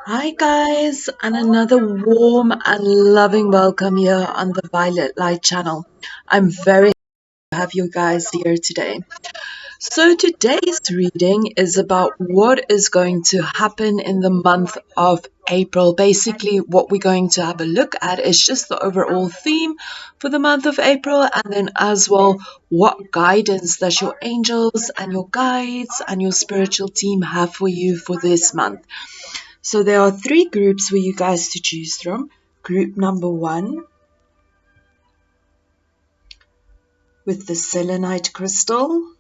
Hi guys, and another warm and loving welcome here on the Violet Light channel. I'm very happy to have you guys here today. So today's reading is about what is going to happen in the month of April. Basically, what we're going to have a look at is just the overall theme for the month of April, and then as well, what guidance does your angels and your guides and your spiritual team have for you for this month. So there are three groups for you guys to choose from. Group number one with the selenite crystal.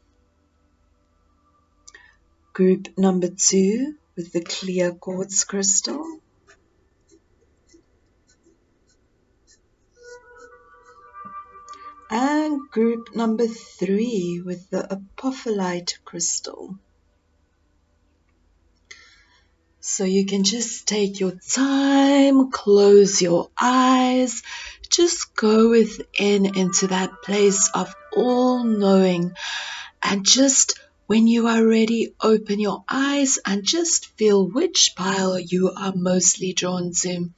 Group number two with the clear quartz crystal. And group number three with the apophyllite crystal. So you can just take your time, close your eyes, just go within into that place of all knowing, and just when you are ready, open your eyes and just feel which pile you are mostly drawn to.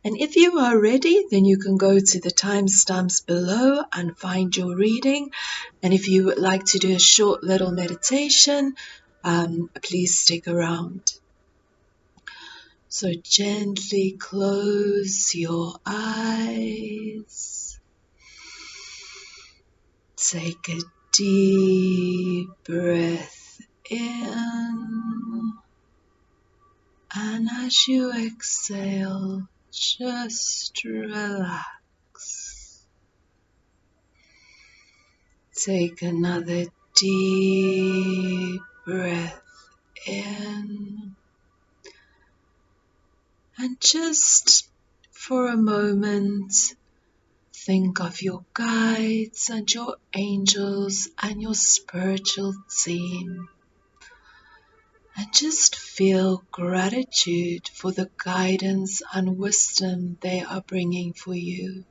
And if you are ready, then you can go to the timestamps below and find your reading. And if you would like to do a short little meditation, please stick around. So gently close your eyes. Take a deep breath in. And as you exhale, just relax. Take another deep breath in. And just for a moment, think of your guides and your angels and your spiritual team. And just feel gratitude for the guidance and wisdom they are bringing for you.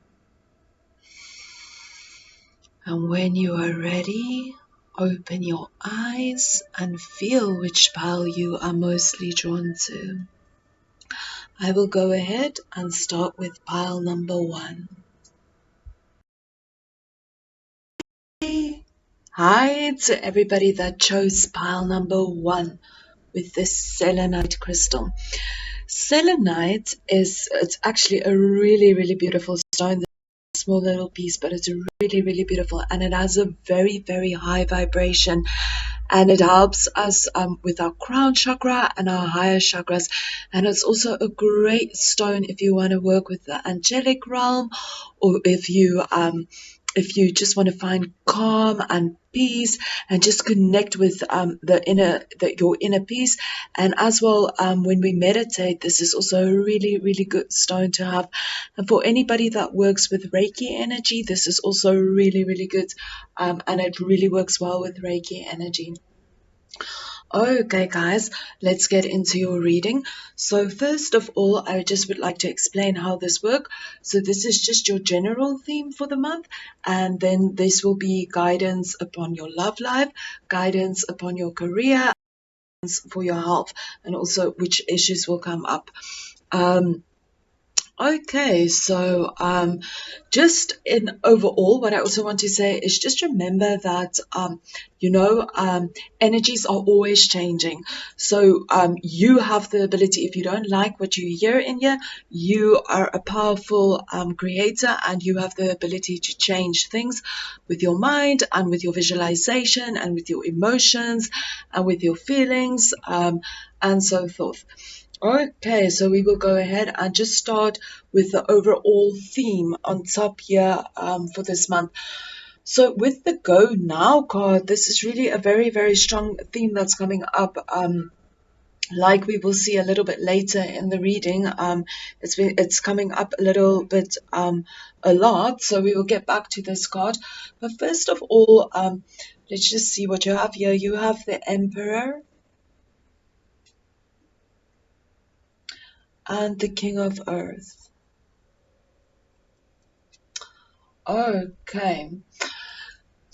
And when you are ready, open your eyes and feel which pile you are mostly drawn to. I will go ahead and start with pile number one. Hi to everybody that chose pile number one with this selenite crystal. Selenite it's actually a really beautiful stone. Small little piece, but it's really beautiful, and it has a very high vibration, and it helps us with our crown chakra and our higher chakras. And it's also a great stone if you want to work with the angelic realm, or if you just want to find calm and peace and just connect with your inner peace. And as well, when we meditate, this is also a really good stone to have. And for anybody that works with Reiki energy, this is also really good, and it really works well with Reiki energy. Okay guys, let's get into your reading. So first of all, I just would like to explain how this works. So this is just your general theme for the month, and then this will be guidance upon your love life, guidance upon your career, for your health, and also which issues will come up. Okay, so just in overall, what I also want to say is just remember that energies are always changing. So you have the ability, if you don't like what you hear in here, you are a powerful creator, and you have the ability to change things with your mind and with your visualization and with your emotions and with your feelings, and so forth. Okay, so we will go ahead and just start with the overall theme on top here for this month. So with the Go Now card, this is really a very strong theme that's coming up. Like we will see a little bit later in the reading, it's coming up a little bit a lot. So we will get back to this card. But first of all, let's just see what you have here. You have the Emperor and the King of Earth. Okay,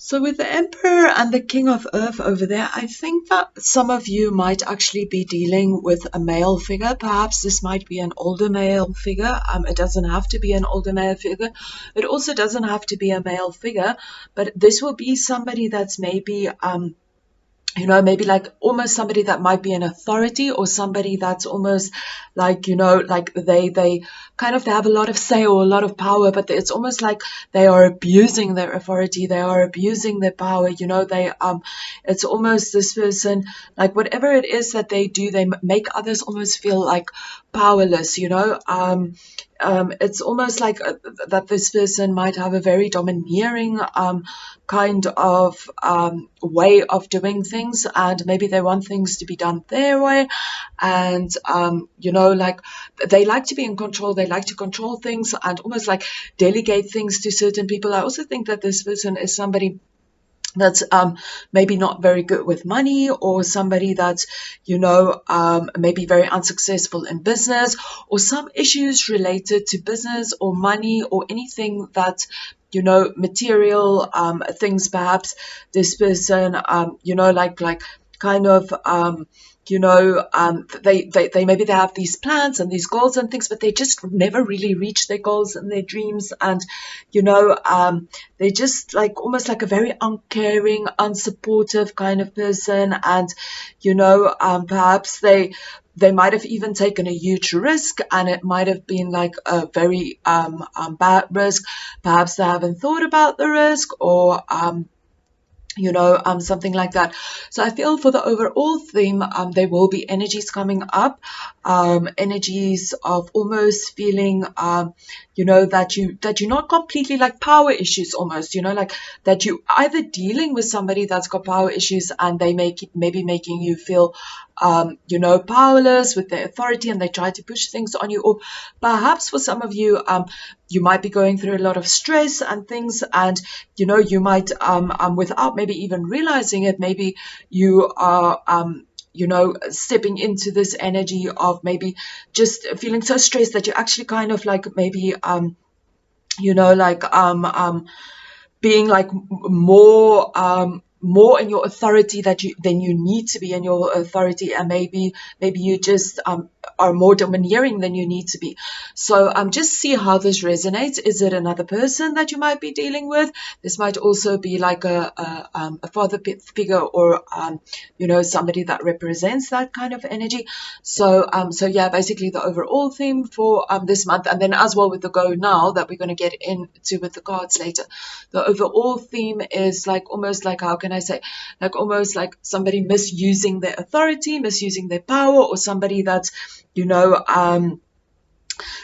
So with the Emperor and the King of Earth over there, I think that some of you might actually be dealing with a male figure. Perhaps this might be an older male figure. It doesn't have to be an older male figure. It also doesn't have to be a male figure, but this will be somebody that's maybe maybe like almost somebody that might be an authority, or somebody that's almost like, like they kind of, they have a lot of say or a lot of power, but it's almost like they are abusing their authority, they are abusing their power, it's almost this person, like whatever it is that they do, they make others almost feel like powerless, it's almost like that this person might have a very domineering kind of way of doing things, and maybe they want things to be done their way, and like they like to be in control, they like to control things and almost like delegate things to certain people. I also think that this person is somebody that's maybe not very good with money, or somebody that's maybe very unsuccessful in business, or some issues related to business or money or anything that material things. Perhaps this person like kind of they maybe they have these plans and these goals and things, but they just never really reach their goals and their dreams, and they're just like almost like a very uncaring, unsupportive kind of person, and perhaps they might have even taken a huge risk, and it might have been like a very bad risk. Perhaps they haven't thought about the risk, or something like that. So I feel for the overall theme, there will be energies coming up, energies of almost feeling, that you're not completely like power issues, almost, like that you either dealing with somebody that's got power issues, and they maybe making you feel powerless with their authority, and they try to push things on you. Or perhaps for some of you, you might be going through a lot of stress and things, and you might without maybe even realizing it, maybe you are stepping into this energy of maybe just feeling so stressed that you actually kind of like maybe being like more in your authority than you need to be in your authority, and maybe you just are more domineering than you need to be. So just see how this resonates. Is it another person that you might be dealing with? This might also be like a father figure, or somebody that represents that kind of energy. So yeah, basically the overall theme for this month, and then as well with the go now that we're going to get into with the cards later, the overall theme is like almost like, how can I say, like almost like somebody misusing their authority, misusing their power, or somebody that's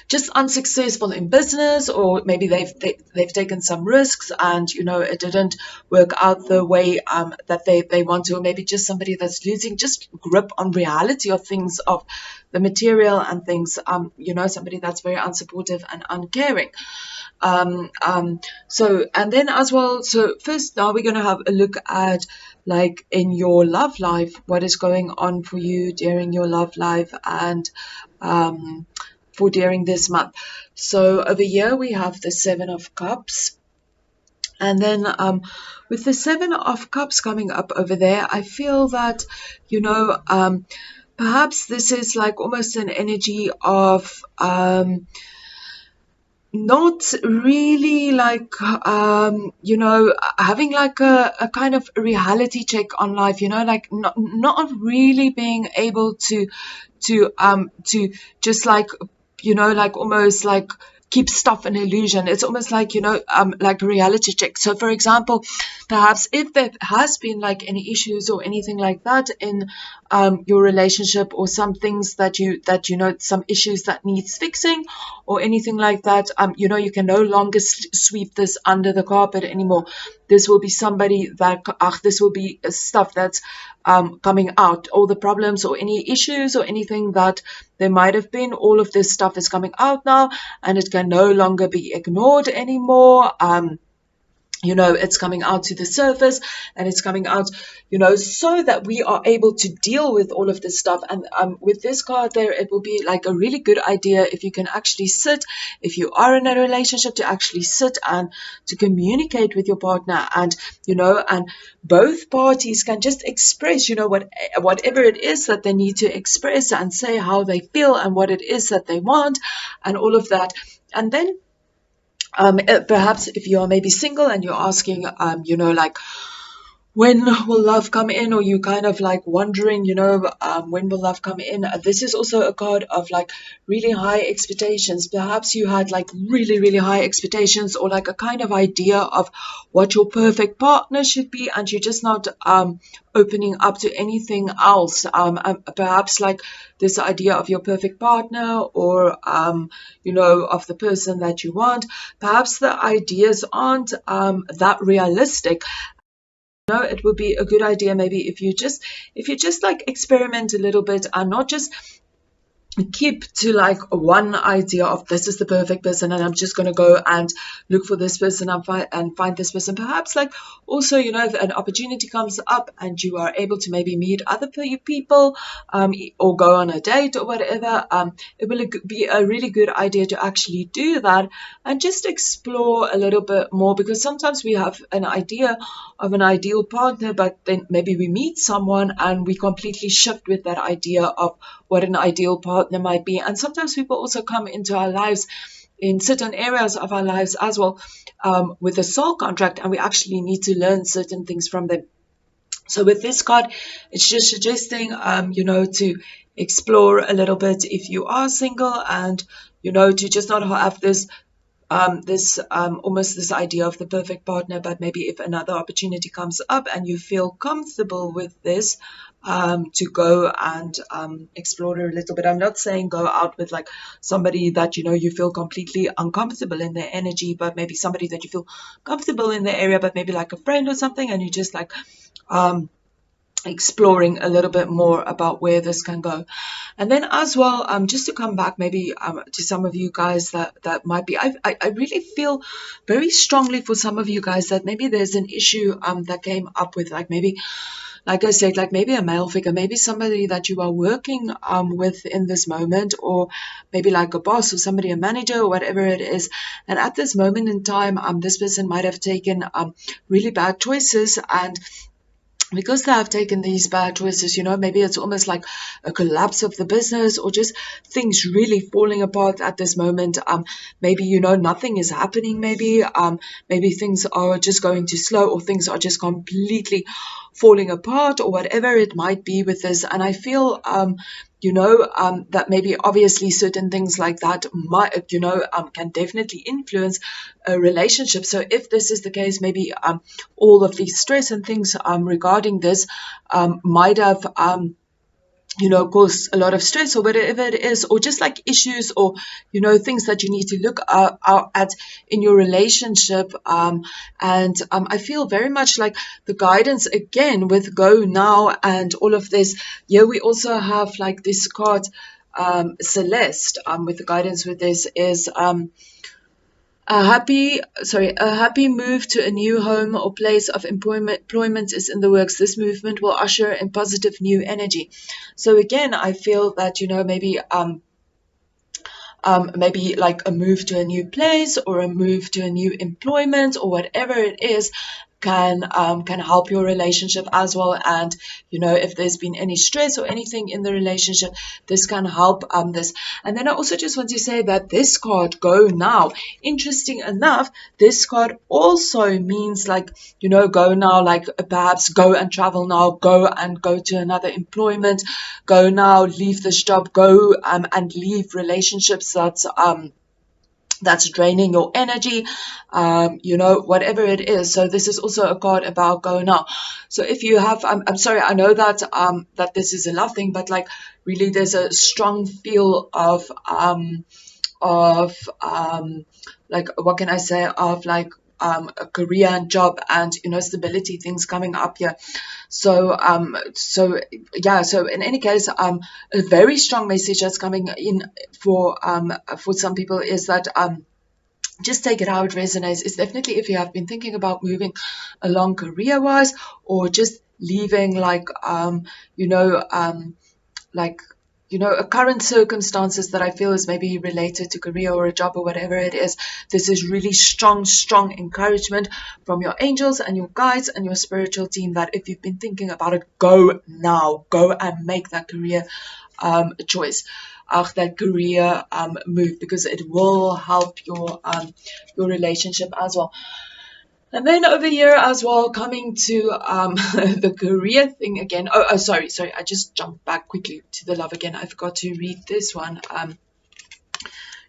just unsuccessful in business, or maybe they've taken some risks, and it didn't work out the way that they want to, or maybe just somebody that's losing just grip on reality of things, of the material and things, somebody that's very unsupportive and uncaring. So, and then as well, so first now we're going to have a look at, like, in your love life, what is going on for you during your love life, and for during this month. So over here we have the 7 of Cups, and then with the 7 of Cups coming up over there, I feel that perhaps this is like almost an energy of not really like having like a kind of reality check on life, like not really being able to just like like almost like keep stuff an illusion. It's almost like like a reality check. So for example, perhaps if there has been like any issues or anything like that in your relationship, or some things that some issues that needs fixing, or anything like that, you can no longer sweep this under the carpet anymore. This will be somebody that this will be stuff that's coming out. All the problems or any issues or anything that there might have been, all of this stuff is coming out now, and it can no longer be ignored anymore. it's coming out to the surface, and it's coming out, so that we are able to deal with all of this stuff. And with this card there, it will be like a really good idea if you can actually sit, if you are in a relationship, to actually sit and to communicate with your partner, and and both parties can just express, whatever it is that they need to express, and say how they feel and what it is that they want and all of that. And then perhaps if you are maybe single and you're asking, like, when will love come in, or you kind of like wondering, when will love come in? This is also a card of like really high expectations. Perhaps you had like really, really high expectations, or like a kind of idea of what your perfect partner should be, and you're just not opening up to anything else. Perhaps like this idea of your perfect partner, or of the person that you want. Perhaps the ideas aren't that realistic. It would be a good idea maybe if you just like experiment a little bit, and not just keep to like one idea of this is the perfect person, and I'm just going to go and look for this person and find this person. Perhaps like also, if an opportunity comes up and you are able to maybe meet other people, or go on a date or whatever, it will be a really good idea to actually do that and just explore a little bit more, because sometimes we have an idea of an ideal partner, but then maybe we meet someone and we completely shift with that idea of what an ideal partner might be. And sometimes people also come into our lives in certain areas of our lives as well, with a soul contract, and we actually need to learn certain things from them. So with this card, it's just suggesting, to explore a little bit if you are single, and, to just not have this almost this idea of the perfect partner, but maybe if another opportunity comes up and you feel comfortable with this, to go and explore it a little bit. I'm not saying go out with like somebody that you feel completely uncomfortable in their energy, but maybe somebody that you feel comfortable in their area, but maybe like a friend or something, and you just like exploring a little bit more about where this can go. And then as well, just to come back maybe to some of you guys that might be, I really feel very strongly for some of you guys that maybe there's an issue that came up with, like maybe, like I said, like maybe a male figure, maybe somebody that you are working with in this moment, or maybe like a boss or somebody, a manager or whatever it is. And at this moment in time, this person might have taken really bad choices, and because they have taken these bad choices, maybe it's almost like a collapse of the business, or just things really falling apart at this moment. Maybe, nothing is happening. Maybe things are just going too slow, or things are just completely falling apart, or whatever it might be with this. And I feel, that maybe obviously certain things like that might, can definitely influence a relationship. So if this is the case, maybe all of the stress and things regarding this might have cause a lot of stress, or whatever it is, or just like issues, or things that you need to look at in your relationship. And I feel very much like the guidance again with go now and all of this. Here we also have like this card, Celeste, with the guidance with this is a happy move to a new home or place of employment is in the works. This movement will usher in positive new energy. So again, I feel that, maybe like a move to a new place, or a move to a new employment, or whatever it is, can help your relationship as well. And if there's been any stress or anything in the relationship, this can help this. And then I also just want to say that this card, go now, interesting enough, this card also means like go now, like perhaps go and travel now, go to another employment, go now, leave this job, go and leave relationships that's draining your energy, whatever it is. So this is also a card about go now. So if you have, I'm sorry, I know that that this is a love thing, but like really there's a strong feel of like, what can I say, of like a career and job and stability things coming up here. So so in any case, a very strong message that's coming in for some people is that just take it how it resonates. It's definitely if you have been thinking about moving along career-wise, or just leaving like current circumstances that I feel is maybe related to career or a job or whatever it is. This is really strong encouragement from your angels and your guides and your spiritual team that if you've been thinking about it, go now, go and make that career choice, that career move, because it will help your relationship as well. And then over here as well, coming to the career thing again. Oh, sorry. I just jumped back quickly to the love again. I forgot to read this one.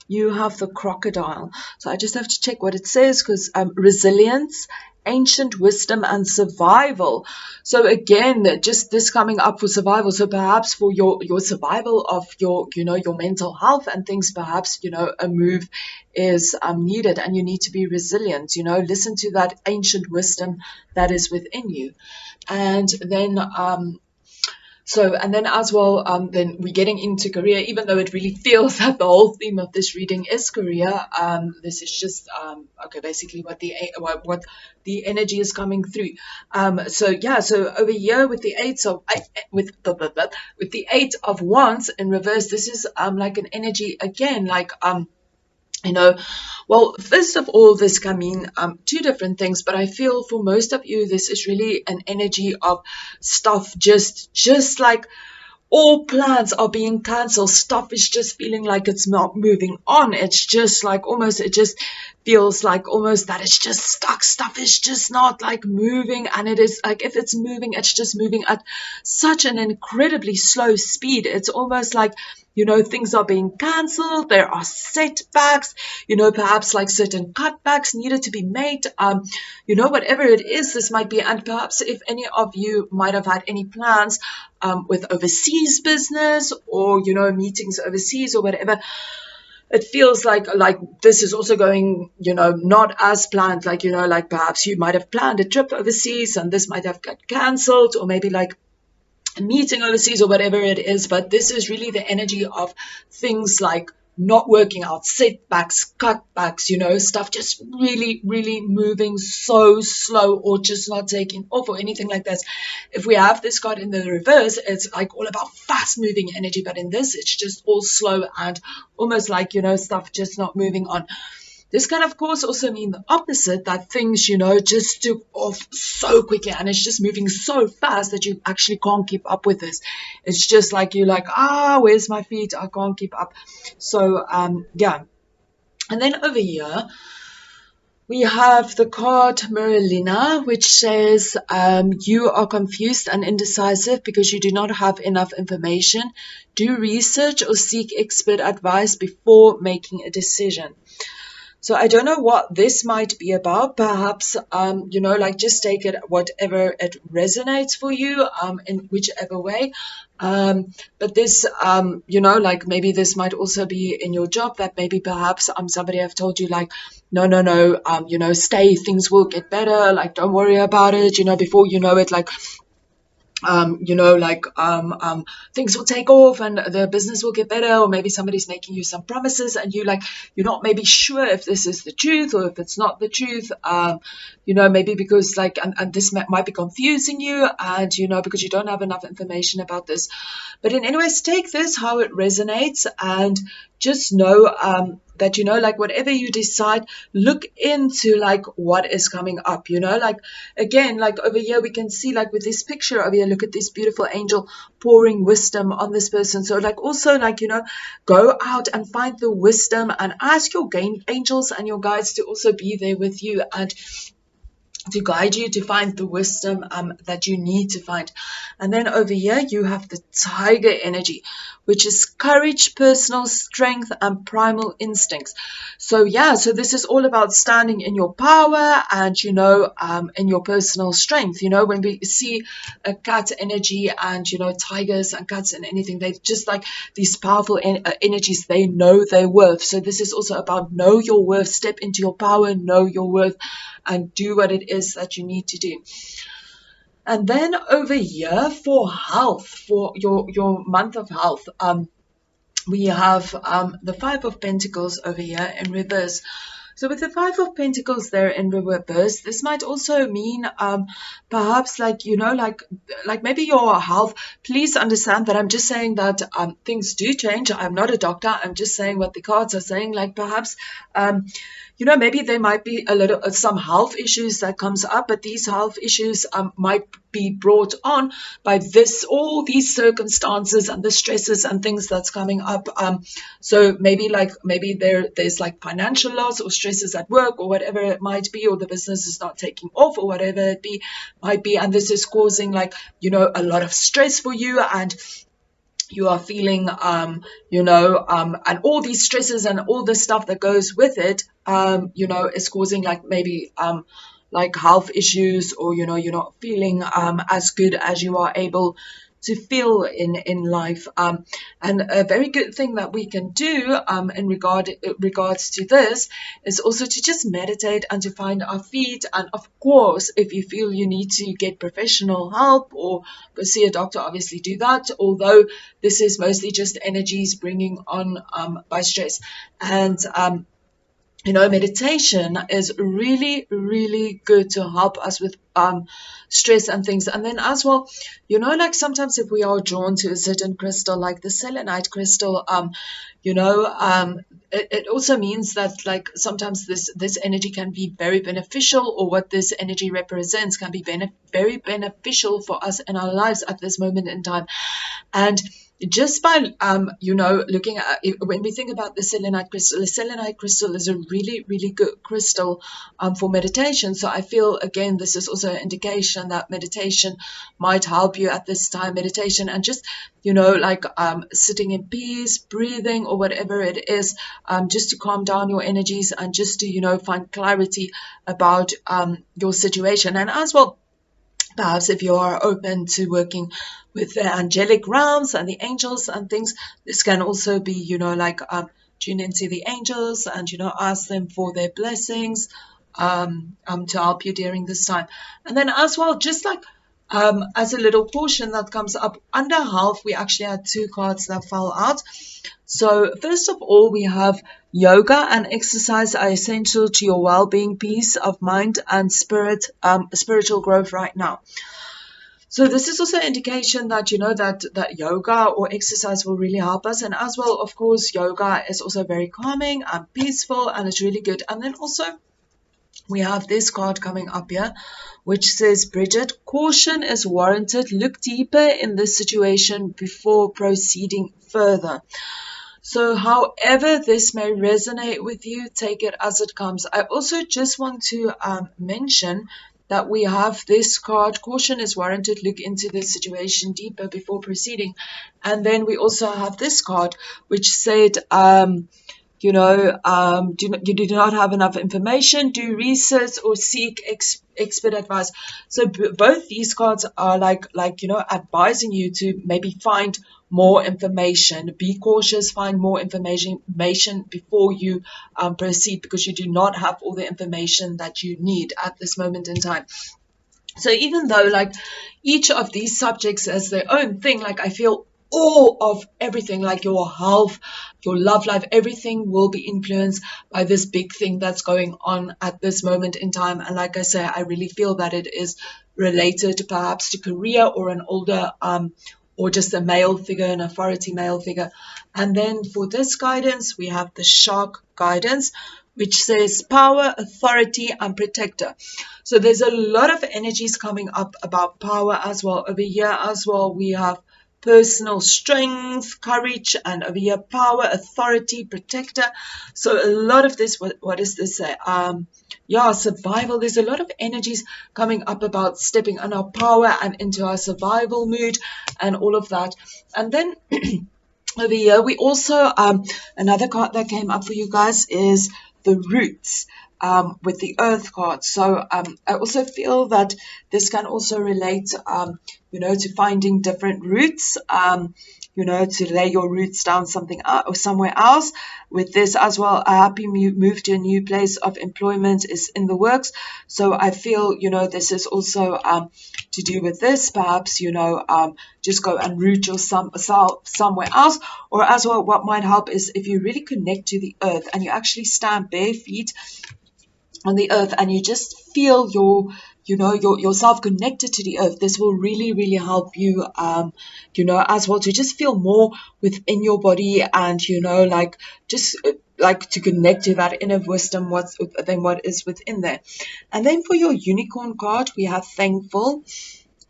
You have the crocodile. So I just have to check what it says, because resilience, ancient wisdom, and survival. So again, just this coming up for survival. So perhaps for your survival of your mental health and things, perhaps a move is needed, and you need to be resilient. Listen to that ancient wisdom that is within you. And then and then as well, then we're getting into career, even though it really feels that the whole theme of this reading is career. This is just basically what the energy is coming through. So over here with the Eight of Wands in reverse, this is like an energy again, like well, first of all, this can mean two different things, but I feel for most of you, this is really an energy of stuff just like all plans are being cancelled. Stuff is just feeling like it's not moving on. It's just like it just feels like almost that it's just stuck. Stuff is just not like moving, and it is like if it's moving, it's just moving at such an incredibly slow speed. It's almost like things are being cancelled. There are setbacks, perhaps like certain cutbacks needed to be made. Whatever it is, this might be. And perhaps if any of you might have had any plans with overseas business, or, meetings overseas or whatever, it feels like this is also going, not as planned. Like perhaps you might have planned a trip overseas and this might have got cancelled, or maybe like a meeting overseas or whatever it is. But this is really the energy of things like not working out, setbacks, cutbacks, stuff just really, really moving so slow, or just not taking off or anything like this. If we have this card in the reverse, it's like all about fast moving energy, but in this, it's just all slow and almost like, stuff just not moving on. This can, of course, also mean the opposite, that things, just took off so quickly and it's just moving so fast that you actually can't keep up with this. It's just like you're like, where's my feet? I can't keep up. So, yeah. And then over here, we have the card Merlina, which says you are confused and indecisive because you do not have enough information. Do research or seek expert advice before making a decision. So I don't know what this might be about. Perhaps, just take it whatever it resonates for you, in whichever way. But this, maybe this might also be in your job, that maybe perhaps somebody have told you like, no, stay, things will get better. Like, don't worry about it. Before you know it, like, things will take off and the business will get better, or maybe somebody's making you some promises and you're not maybe sure if this is the truth or if it's not the truth, maybe because and this might be confusing you, and because you don't have enough information about this. But in anyways, take this how it resonates, and just know that whatever you decide, look into what is coming up. Again, over here we can see with this picture over here, look at this beautiful angel pouring wisdom on this person. So also go out and find the wisdom and ask your angels and your guides to also be there with you and to guide you to find the wisdom that you need to find. And then over here you have the tiger energy, which is courage, personal strength, and primal instincts. So this is all about standing in your power and in your personal strength. When we see a cat energy and tigers and cats and anything, they just these powerful energies. They know their worth. So this is also about know your worth, step into your power, know your worth, and do what it is that you need to do. And then over here for health, for your month of health, we have the Five of Pentacles over here in reverse. So with the Five of Pentacles there in reverse, this might also mean perhaps like, like maybe your health. Please understand that I'm just saying that things do change. I'm not a doctor. I'm just saying what the cards are saying. Like perhaps maybe there might be some health issues that comes up, but these health issues might be brought on by all these circumstances and the stresses and things that's coming up. So maybe there's like financial loss or stresses at work or whatever it might be, or the business is not taking off or whatever it might be, and this is causing a lot of stress for you, and you are feeling, and all these stresses and all the stuff that goes with it, is causing like maybe like health issues, or you're not feeling as good as you are able to feel in life. And a very good thing that we can do in regards to this is also to just meditate and to find our feet. And of course, if you feel you need to get professional help or go see a doctor, obviously do that, although this is mostly just energies bringing on by stress. And meditation is really, really good to help us with stress and things. And then as well, like sometimes if we are drawn to a certain crystal, like the selenite crystal, it also means that like sometimes this energy can be very beneficial, or what this energy represents can be very beneficial for us in our lives at this moment in time. And just by looking at, when we think about the selenite crystal is a really, really good crystal for meditation. So I feel, again, this is also an indication that meditation might help you at this time. Meditation and just sitting in peace, breathing, or whatever it is, just to calm down your energies and just to find clarity about your situation. And as well, perhaps if you are open to working with the angelic realms and the angels and things, this can also be, tune into the angels and, ask them for their blessings to help you during this time. And then as well, just like as a little portion that comes up under health, we actually had two cards that fell out. So first of all, we have yoga and exercise are essential to your well-being, peace of mind, and spiritual growth right now. So this is also an indication that that yoga or exercise will really help us. And as well, of course, yoga is also very calming and peaceful, and it's really good. And then also we have this card coming up here, which says, Bridget, caution is warranted. Look deeper in this situation before proceeding further. So however this may resonate with you, take it as it comes. I also just want to mention that we have this card, caution is warranted, look into this situation deeper before proceeding. And then we also have this card, which said, you do not have enough information, do research or seek expert advice. So both these cards are like advising you to maybe find more information, be cautious, find more information before you proceed, because you do not have all the information that you need at this moment in time. So even though like each of these subjects has their own thing, like I feel all of everything, like your health, your love life, everything will be influenced by this big thing that's going on at this moment in time. And like I say, I really feel that it is related perhaps to career or an older or just a male figure, an authority male figure. And then for this guidance, we have the shark guidance, which says power, authority, and protector. So there's a lot of energies coming up about power as well. Over here as well, we have personal strength, courage, and over here power, authority, protector. So a lot of this, what does this say? Survival. There's a lot of energies coming up about stepping on our power and into our survival mood and all of that. And then over here we also another card that came up for you guys is the roots with the earth card. So I also feel that this can also relate to finding different roots to lay your roots down or somewhere else. With this as well, a happy move to a new place of employment is in the works. So I feel, this is also to do with this. Perhaps, just go and root yourself somewhere else. Or as well, what might help is if you really connect to the earth and you actually stand bare feet on the earth and you just feel yourself connected to the earth. This will really, really help you, as well, to just feel more within your body and, just like to connect to that inner wisdom, what is within there. And then for your unicorn card, we have thankful.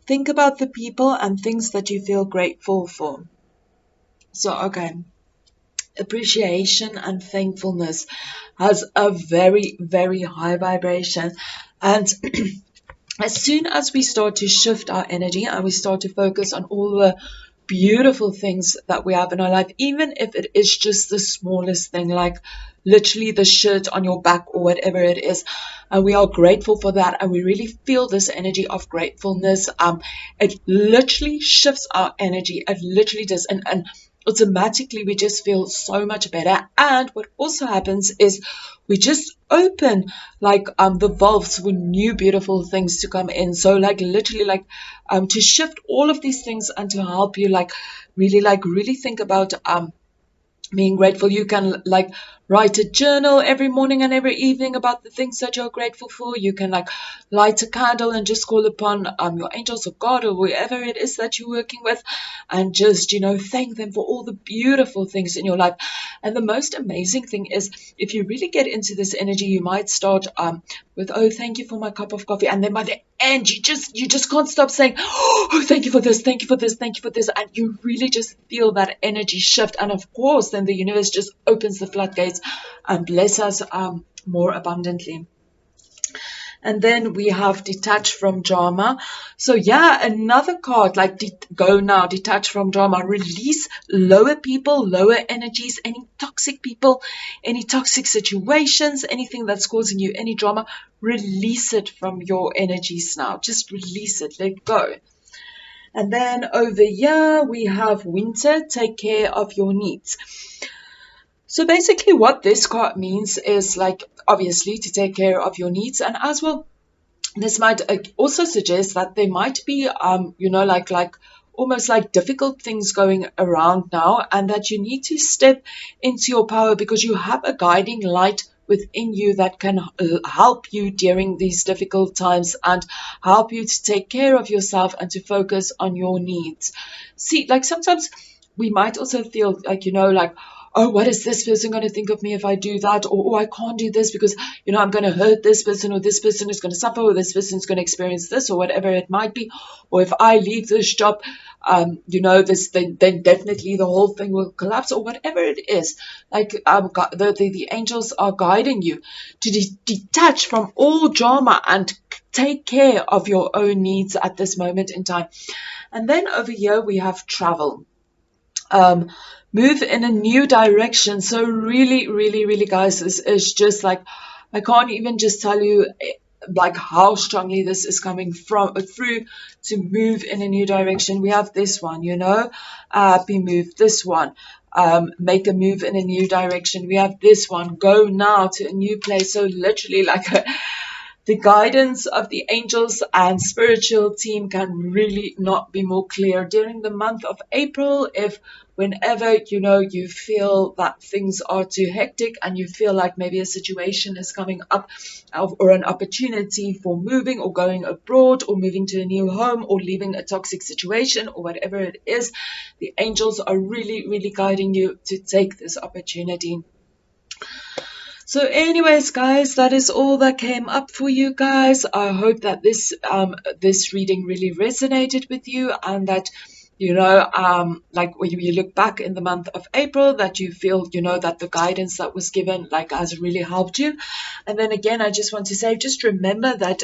Think about the people and things that you feel grateful for. So, okay. Appreciation and thankfulness has a very, very high vibration. And as soon as we start to shift our energy and we start to focus on all the beautiful things that we have in our life, even if it is just the smallest thing, like literally the shirt on your back or whatever it is, and we are grateful for that, and we really feel this energy of gratefulness, it literally shifts our energy. It literally does. And automatically we just feel so much better. And what also happens is we just open the valves for new beautiful things to come in. So literally to shift all of these things and to help you really think about being grateful. You can write a journal every morning and every evening about the things that you're grateful for. You can light a candle and just call upon your angels or God or whoever it is that you're working with, and just thank them for all the beautiful things in your life. And the most amazing thing is, if you really get into this energy, you might start with, oh, thank you for my cup of coffee, and then by the end you just can't stop saying, oh, thank you for this, thank you for this, thank you for this, and you really just feel that energy shift. And of course then the universe just opens the floodgates and bless us more abundantly. And then we have detach from drama. So yeah, another card go now, detach from drama. Release lower people, lower energies, any toxic people, any toxic situations, anything that's causing you any drama. Release it from your energies now. Just release it, let go. And then over here we have winter, take care of your needs. So basically what this card means is obviously to take care of your needs, and as well this might also suggest that there might be almost difficult things going around now, and that you need to step into your power because you have a guiding light within you that can help you during these difficult times and help you to take care of yourself and to focus on your needs. See, sometimes we might also feel oh, what is this person going to think of me if I do that? Or, oh, I can't do this because, I'm going to hurt this person, or this person is going to suffer, or this person is going to experience this, or whatever it might be. Or if I leave this job, then definitely the whole thing will collapse, or whatever it is. The angels are guiding you to detach from all drama and take care of your own needs at this moment in time. And then over here we have travel. Move in a new direction. So really, really, really, guys, this is just I can't even just tell you how strongly this is coming through to move in a new direction. We have this one, happy move. This one, make a move in a new direction. We have this one, go now to a new place. So literally the guidance of the angels and spiritual team can really not be more clear during the month of April. If whenever you feel that things are too hectic and you feel like maybe a situation is coming up, or an opportunity for moving or going abroad or moving to a new home or leaving a toxic situation or whatever it is, the angels are really, really guiding you to take this opportunity. So anyways, guys, that is all that came up for you guys. I hope that this reading really resonated with you, and that when you look back in the month of April, that you feel that the guidance that was given has really helped you. And then again, I just want to say, just remember that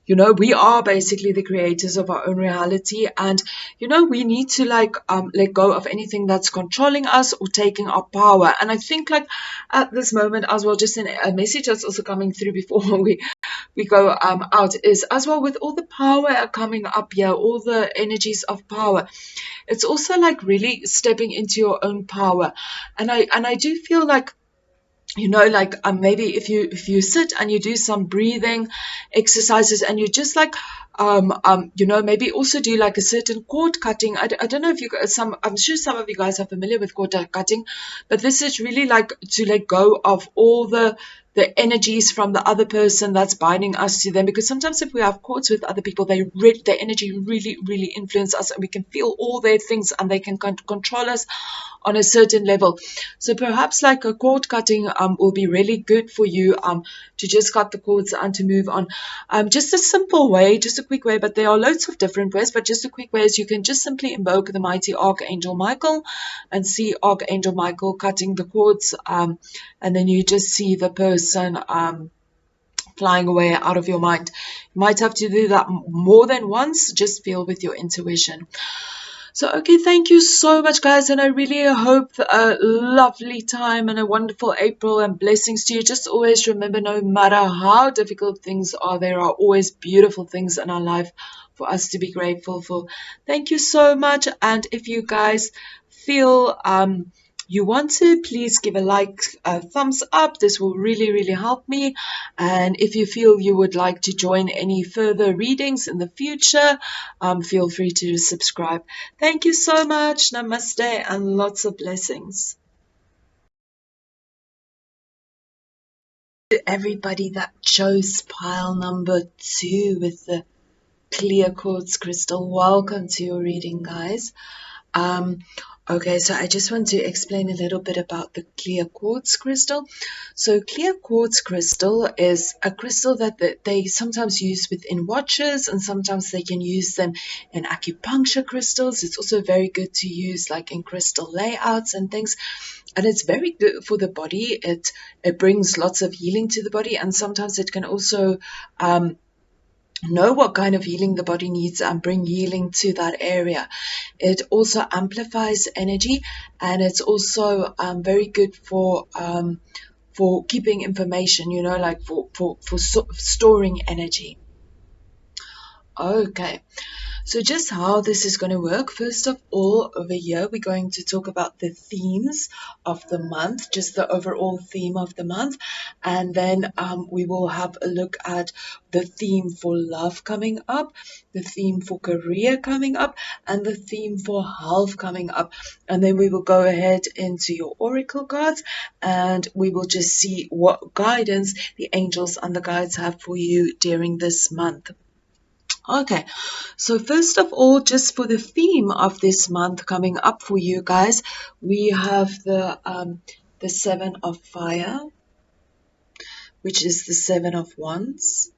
you know, we are basically the creators of our own reality, and you know, we need to like let go of anything that's controlling us or taking our power. And I think like at this moment as well, just in a message that's also coming through before we go out, is as well with all the power coming up here, all the energies of power, it's also like really stepping into your own power. And I do feel like, you know, like maybe if you sit and you do some breathing exercises, and you just like you know, maybe also do like a certain cord cutting. I don't know if you guys, I'm sure some of you guys are familiar with cord cutting, but this is really like to let go of all the energies from the other person that's binding us to them, because sometimes if we have cords with other people, their energy really influence us, and we can feel all their things, and they can control us on a certain level. So perhaps like a cord cutting will be really good for you to just cut the cords and to move on. Just a simple way, just a quick way, but there are loads of different ways, but just a quick way is you can just simply invoke the mighty Archangel Michael and see Archangel Michael cutting the cords, and then you just see the person flying away out of your mind. You might have to do that more than once. Just feel with your intuition. So, okay, thank you so much, guys, and I really hope a lovely time and a wonderful April, and blessings to you. Just always remember, no matter how difficult things are, there are always beautiful things in our life for us to be grateful for. Thank you so much, and if you guys feel you want to, please give a like, a thumbs up. This will really help me. And if you feel you would like to join any further readings in the future, feel free to subscribe. Thank you so much. Namaste and lots of blessings to everybody that chose pile number 2 with the clear quartz crystal. Welcome to your reading, guys. Okay, so I just want to explain a little bit about the clear quartz crystal. So clear quartz crystal is a crystal that they sometimes use within watches, and sometimes they can use them in acupuncture crystals. It's also very good to use like in crystal layouts and things. And it's very good for the body. It brings lots of healing to the body, and sometimes it can also know what kind of healing the body needs and bring healing to that area. It also amplifies energy, and it's also very good for keeping information, you know, like for storing energy. Okay, so just how this is going to work. First of all, over here, we're going to talk about the themes of the month, just the overall theme of the month. And then we will have a look at the theme for love coming up, the theme for career coming up, and the theme for health coming up. And then we will go ahead into your oracle cards, and we will just see what guidance the angels and the guides have for you during this month. Okay, so first of all, just for the theme of this month coming up for you guys, we have the 7 of fire, which is the 7 of wands.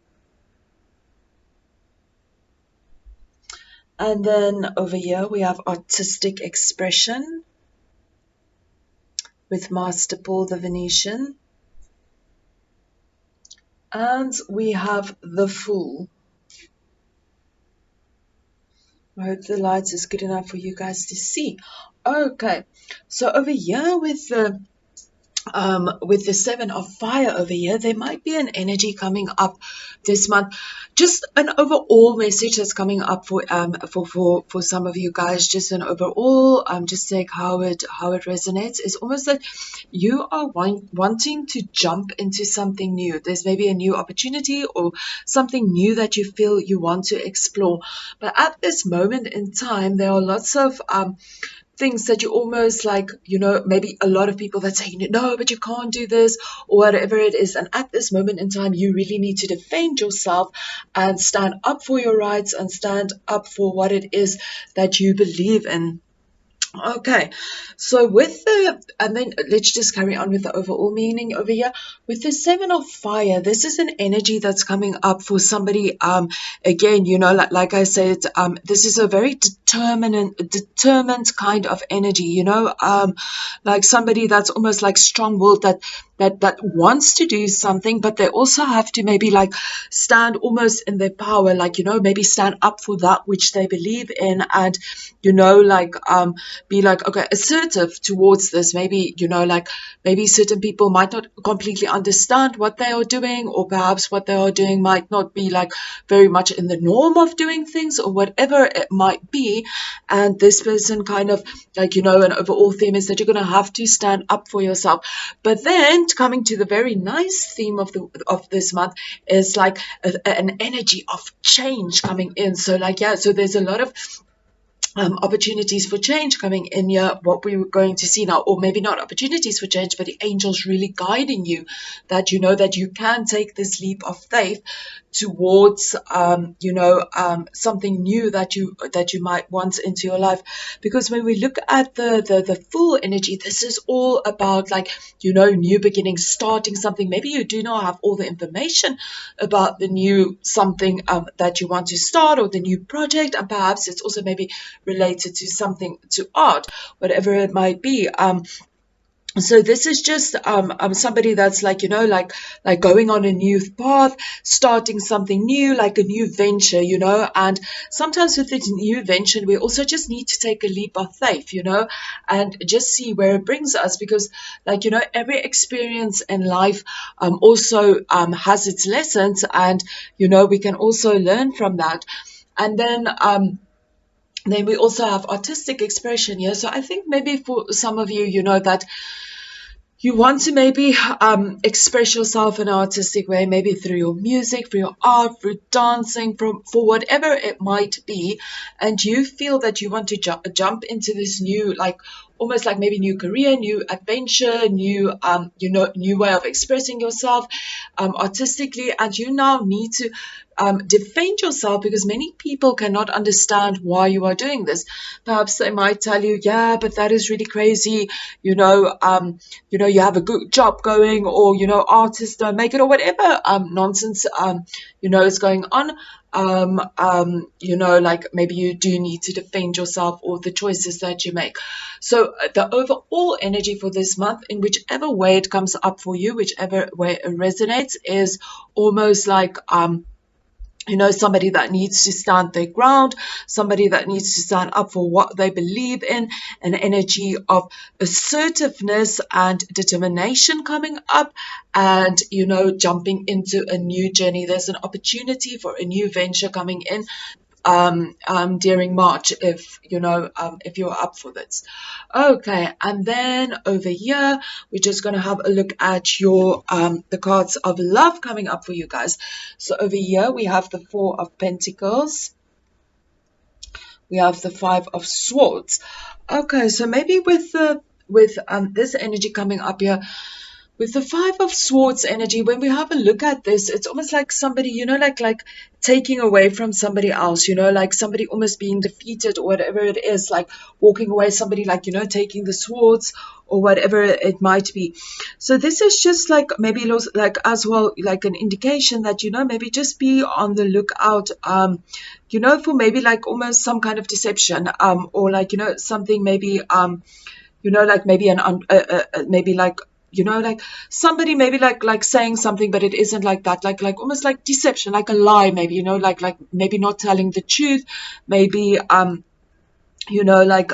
And then over here we have artistic expression with Master Paul the Venetian. And we have the Fool. I hope the lights is good enough for you guys to see. Okay, so over here with the 7 of fire over here, there might be an energy coming up this month. Just an overall message that's coming up for some of you guys. Just an overall, just like how it resonates. It's almost like you are wanting to jump into something new. There's maybe a new opportunity or something new that you feel you want to explore. But at this moment in time, there are lots of things that you almost like, you know, maybe a lot of people that say, no, but you can't do this or whatever it is. And at this moment in time, you really need to defend yourself and stand up for your rights and stand up for what it is that you believe in. Okay, so and then let's just carry on with the overall meaning over here. With the 7 of fire, this is an energy that's coming up for somebody, again, you know, like I said, this is a very determined kind of energy, you know, like somebody that's almost like strong-willed, that that wants to do something, but they also have to maybe like stand almost in their power, like, maybe stand up for that which they believe in, and, like, be like, okay, assertive towards this. Maybe, like, maybe certain people might not completely understand what they are doing, or perhaps what they are doing might not be like very much in the norm of doing things, or whatever it might be. And this person kind of like, an overall theme is that you're going to have to stand up for yourself. But then coming to the very nice theme of this month is like an energy of change coming in. So like, yeah, so there's a lot of opportunities for change coming in here, what we were going to see now, or maybe not opportunities for change, but the angels really guiding you, that that you can take this leap of faith towards something new that you might want into your life. Because when we look at the full energy, this is all about like, new beginnings, starting something. Maybe you do not have all the information about the new something that you want to start, or the new project, and perhaps it's also maybe related to something, to art, whatever it might be. So this is just somebody that's like, like going on a new path, starting something new, like a new venture, and sometimes with this new venture, we also just need to take a leap of faith, and just see where it brings us. Because like, every experience in life also has its lessons, and, we can also learn from that. And then we also have artistic expression here. So I think maybe for some of you, that you want to maybe express yourself in an artistic way, maybe through your music, through your art, through dancing, for whatever it might be. And you feel that you want to jump into this new, like, almost like maybe new career, new adventure, new, new way of expressing yourself artistically. And you now need to defend yourself, because many people cannot understand why you are doing this. Perhaps they might tell you, yeah, but that is really crazy, you have a good job going, or artists don't make it, or whatever nonsense is going on. Like maybe you do need to defend yourself, or the choices that you make. So the overall energy for this month, in whichever way it comes up for you, whichever way it resonates, is almost like somebody that needs to stand their ground, somebody that needs to stand up for what they believe in, an energy of assertiveness and determination coming up, and, jumping into a new journey. There's an opportunity for a new venture coming in during March, if if you're up for this. Okay, and then over here we're just going to have a look at your the cards of love coming up for you guys. So over here we have the Four of Pentacles, we have the Five of Swords. Okay, so maybe with this energy coming up here, with the Five of Swords energy, when we have a look at this, it's almost like somebody, like taking away from somebody else, like somebody almost being defeated, or whatever it is, like walking away, somebody like, taking the swords, or whatever it might be. So this is just like maybe like as well, like an indication that, maybe just be on the lookout, for maybe like almost some kind of deception, or like, something maybe, like maybe maybe like, like somebody maybe like saying something, but it isn't like that, like almost like deception, like a lie, maybe, like maybe not telling the truth, maybe like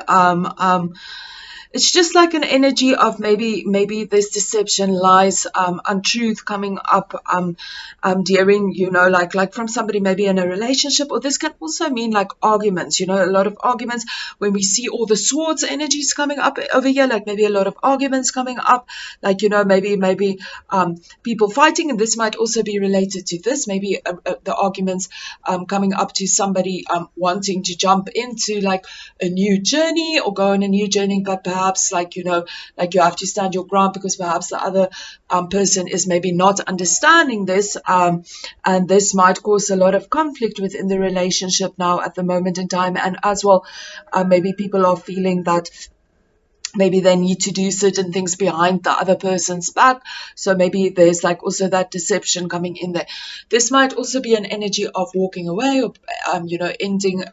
it's just like an energy of maybe this deception, lies, untruth coming up during, like from somebody maybe in a relationship. Or this can also mean like arguments, a lot of arguments. When we see all the swords energies coming up over here, like maybe a lot of arguments coming up, like, maybe people fighting. And this might also be related to this, maybe the arguments coming up to somebody wanting to jump into like a new journey, or go on a new journey, but perhaps like, like you have to stand your ground, because perhaps the other person is maybe not understanding this, and this might cause a lot of conflict within the relationship now at the moment in time. And as well, maybe people are feeling that maybe they need to do certain things behind the other person's back. So maybe there's like also that deception coming in there. This might also be an energy of walking away, or ending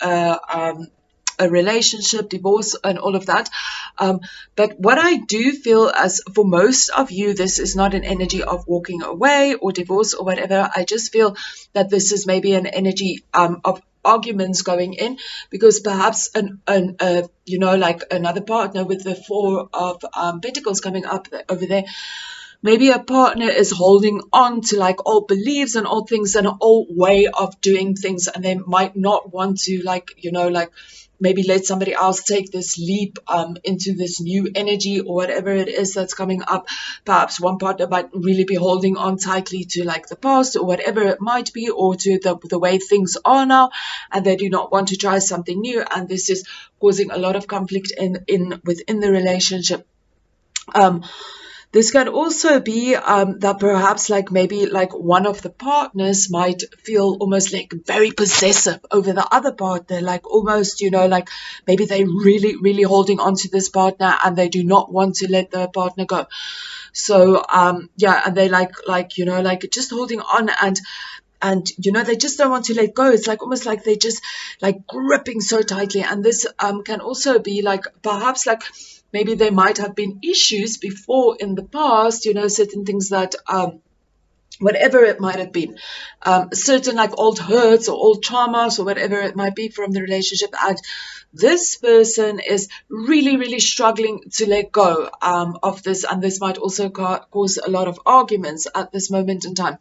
a relationship, divorce, and all of that. But what I do feel, as for most of you, this is not an energy of walking away or divorce or whatever. I just feel that this is maybe an energy of arguments going in, because perhaps like another partner with the Four of Pentacles coming up over there. Maybe a partner is holding on to like old beliefs and old things and an old way of doing things, and they might not want to maybe let somebody else take this leap into this new energy or whatever it is that's coming up. Perhaps one partner might really be holding on tightly to like the past or whatever it might be, or to the way things are now, and they do not want to try something new, and this is causing a lot of conflict within the relationship. This can also be that perhaps maybe one of the partners might feel almost like very possessive over the other partner, like almost, maybe they really, really holding on to this partner and they do not want to let the partner go. So, and they just holding on, and they just don't want to let go. It's like almost like they just gripping so tightly. And this can also be perhaps maybe there might have been issues before in the past, certain things that whatever it might have been, certain old hurts or old traumas or whatever it might be from the relationship, and this person is really, really struggling to let go of this, and this might also cause a lot of arguments at this moment in time.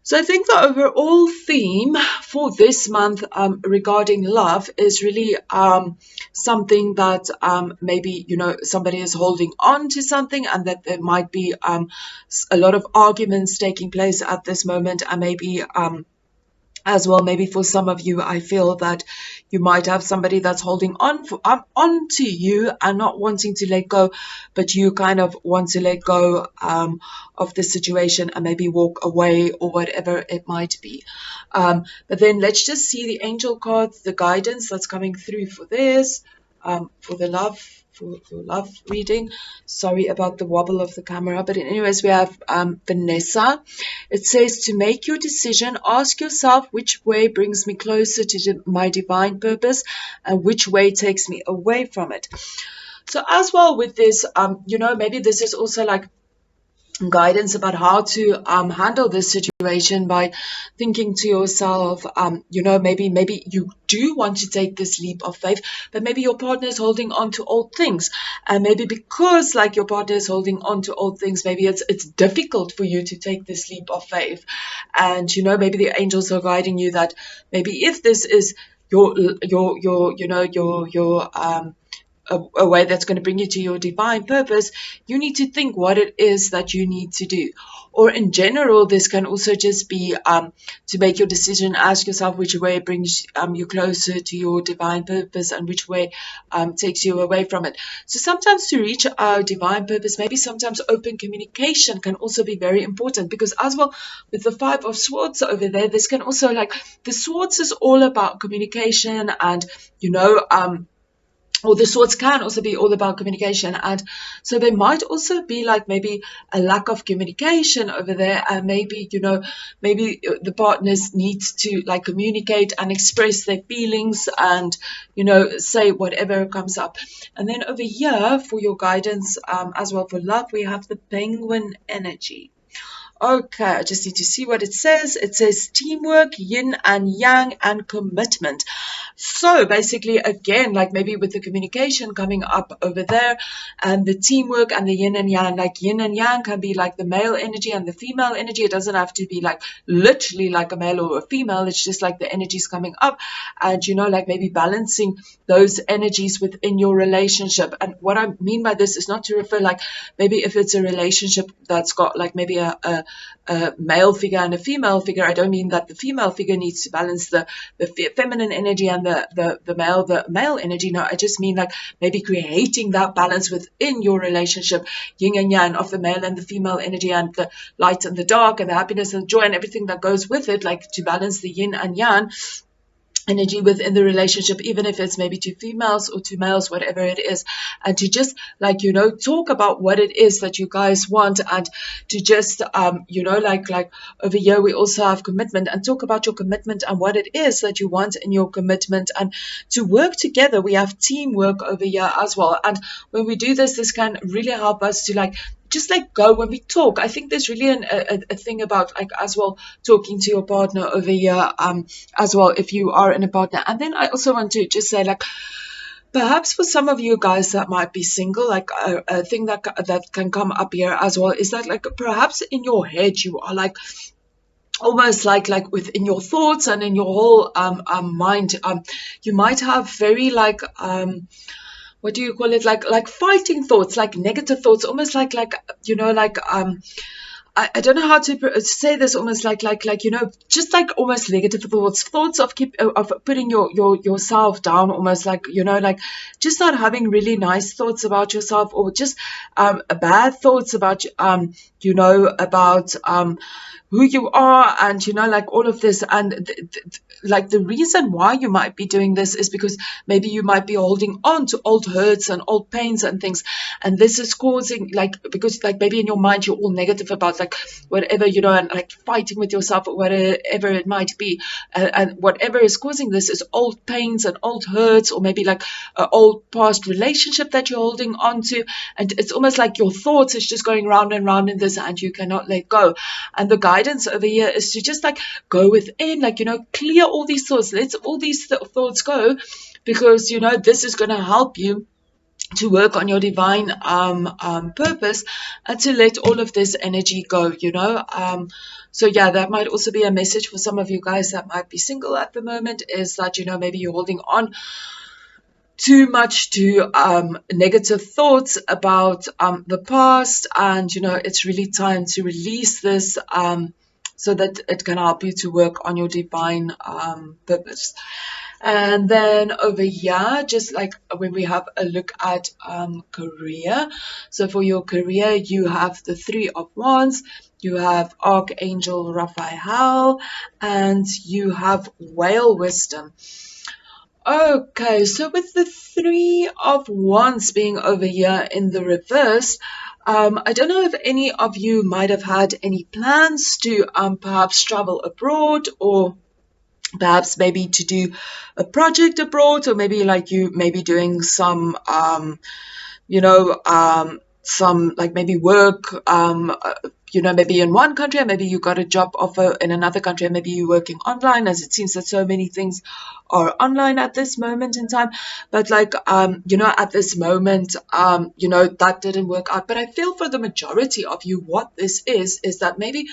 So I think the overall theme for this month regarding love is really something that maybe, somebody is holding on to something, and that there might be a lot of arguments taking place at this moment, and maybe as well, maybe for some of you, I feel that you might have somebody that's holding on to you and not wanting to let go, but you kind of want to let go of the situation and maybe walk away or whatever it might be. But then let's just see the angel cards, the guidance that's coming through for this, for the love. For love reading. Sorry about the wobble of the camera, but anyways, we have Vanessa. It says, to make your decision, ask yourself which way brings me closer to my divine purpose and which way takes me away from it. So as well with this, maybe this is also guidance about how to handle this situation, by thinking to yourself, maybe you do want to take this leap of faith, but maybe your partner is holding on to old things, and maybe because your partner is holding on to old things, maybe it's difficult for you to take this leap of faith. And maybe the angels are guiding you that maybe if this is your a way that's going to bring you to your divine purpose, you need to think what it is that you need to do. Or in general, this can also just be to make your decision, ask yourself which way brings you closer to your divine purpose and which way takes you away from it. So sometimes to reach our divine purpose, maybe sometimes open communication can also be very important, because as well with the Five of Swords over there, this can also the swords is all about communication, and or the swords can also be all about communication, and so there might also be maybe a lack of communication over there, and maybe maybe the partners need to communicate and express their feelings and say whatever comes up. And then over here for your guidance as well for love, we have the Penguin energy. Okay, I just need to see what it says. It says teamwork, yin and yang, and commitment. So basically, again, maybe with the communication coming up over there, and the teamwork and the yin and yang, yin and yang can be the male energy and the female energy. It doesn't have to be literally a male or a female. It's just the energies coming up, and maybe balancing those energies within your relationship. And what I mean by this is not to refer maybe if it's a relationship that's got maybe a male figure and a female figure. I don't mean that the female figure needs to balance the feminine energy and the male energy. No, I just mean maybe creating that balance within your relationship, yin and yang of the male and the female energy, and the light and the dark, and the happiness and the joy and everything that goes with it, to balance the yin and yang. energy within the relationship, even if it's maybe two females or two males, whatever it is, and to just like, talk about what it is that you guys want, and to just like over here we also have commitment, and talk about your commitment and what it is that you want in your commitment, and to work together. We have teamwork over here as well, and when we do this can really help us to like just let go when we talk. I think there's really a thing about like as well talking to your partner over here as well, if you are in a partner. And then I also want to just say, like, perhaps for some of you guys that might be single, like a thing that can come up here as well is that like perhaps in your head you are like almost like within your thoughts and in your whole mind, you might have very like what do you call it, like fighting thoughts, like negative thoughts, almost like I don't know how to say this, almost like just like almost negative thoughts of putting yourself down, almost like like just not having really nice thoughts about yourself, or just bad thoughts about about who you are, and like all of this. And like the reason why you might be doing this is because maybe you might be holding on to old hurts and old pains and things, and this is causing because like maybe in your mind you're all negative about like whatever, and like fighting with yourself or whatever it might be, and whatever is causing this is old pains and old hurts, or maybe like an old past relationship that you're holding on to, and it's almost like your thoughts is just going round and round in this, and you cannot let go. And the guidance over here is to just like go within, like clear all these thoughts, let all these thoughts go, because this is going to help you to work on your divine purpose, and to let all of this energy go, so yeah, that might also be a message for some of you guys that might be single at the moment, is that maybe you're holding on too much to negative thoughts about the past, and it's really time to release this, so that it can help you to work on your divine purpose. And then over here, just like when we have a look at career, so for your career you have the Three of Wands, you have Archangel Raphael, and you have Whale Wisdom. Okay, so with the Three of Wands being over here in the reverse, I don't know if any of you might have had any plans to perhaps travel abroad, or perhaps maybe to do a project abroad, or maybe like you may be doing some some like maybe work maybe in one country, and maybe you got a job offer in another country, and maybe you're working online, as it seems that so many things are online at this moment in time. But like at this moment that didn't work out. But I feel for the majority of you, what this is that maybe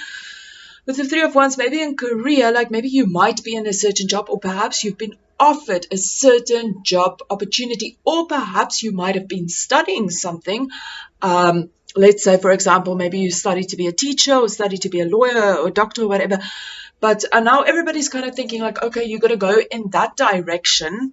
with the Three of Wands, maybe in career, like maybe you might be in a certain job, or perhaps you've been offered a certain job opportunity, or perhaps you might have been studying something. Let's say, for example, maybe you study to be a teacher, or study to be a lawyer or a doctor or whatever. But now everybody's kind of thinking like, okay, you're going to go in that direction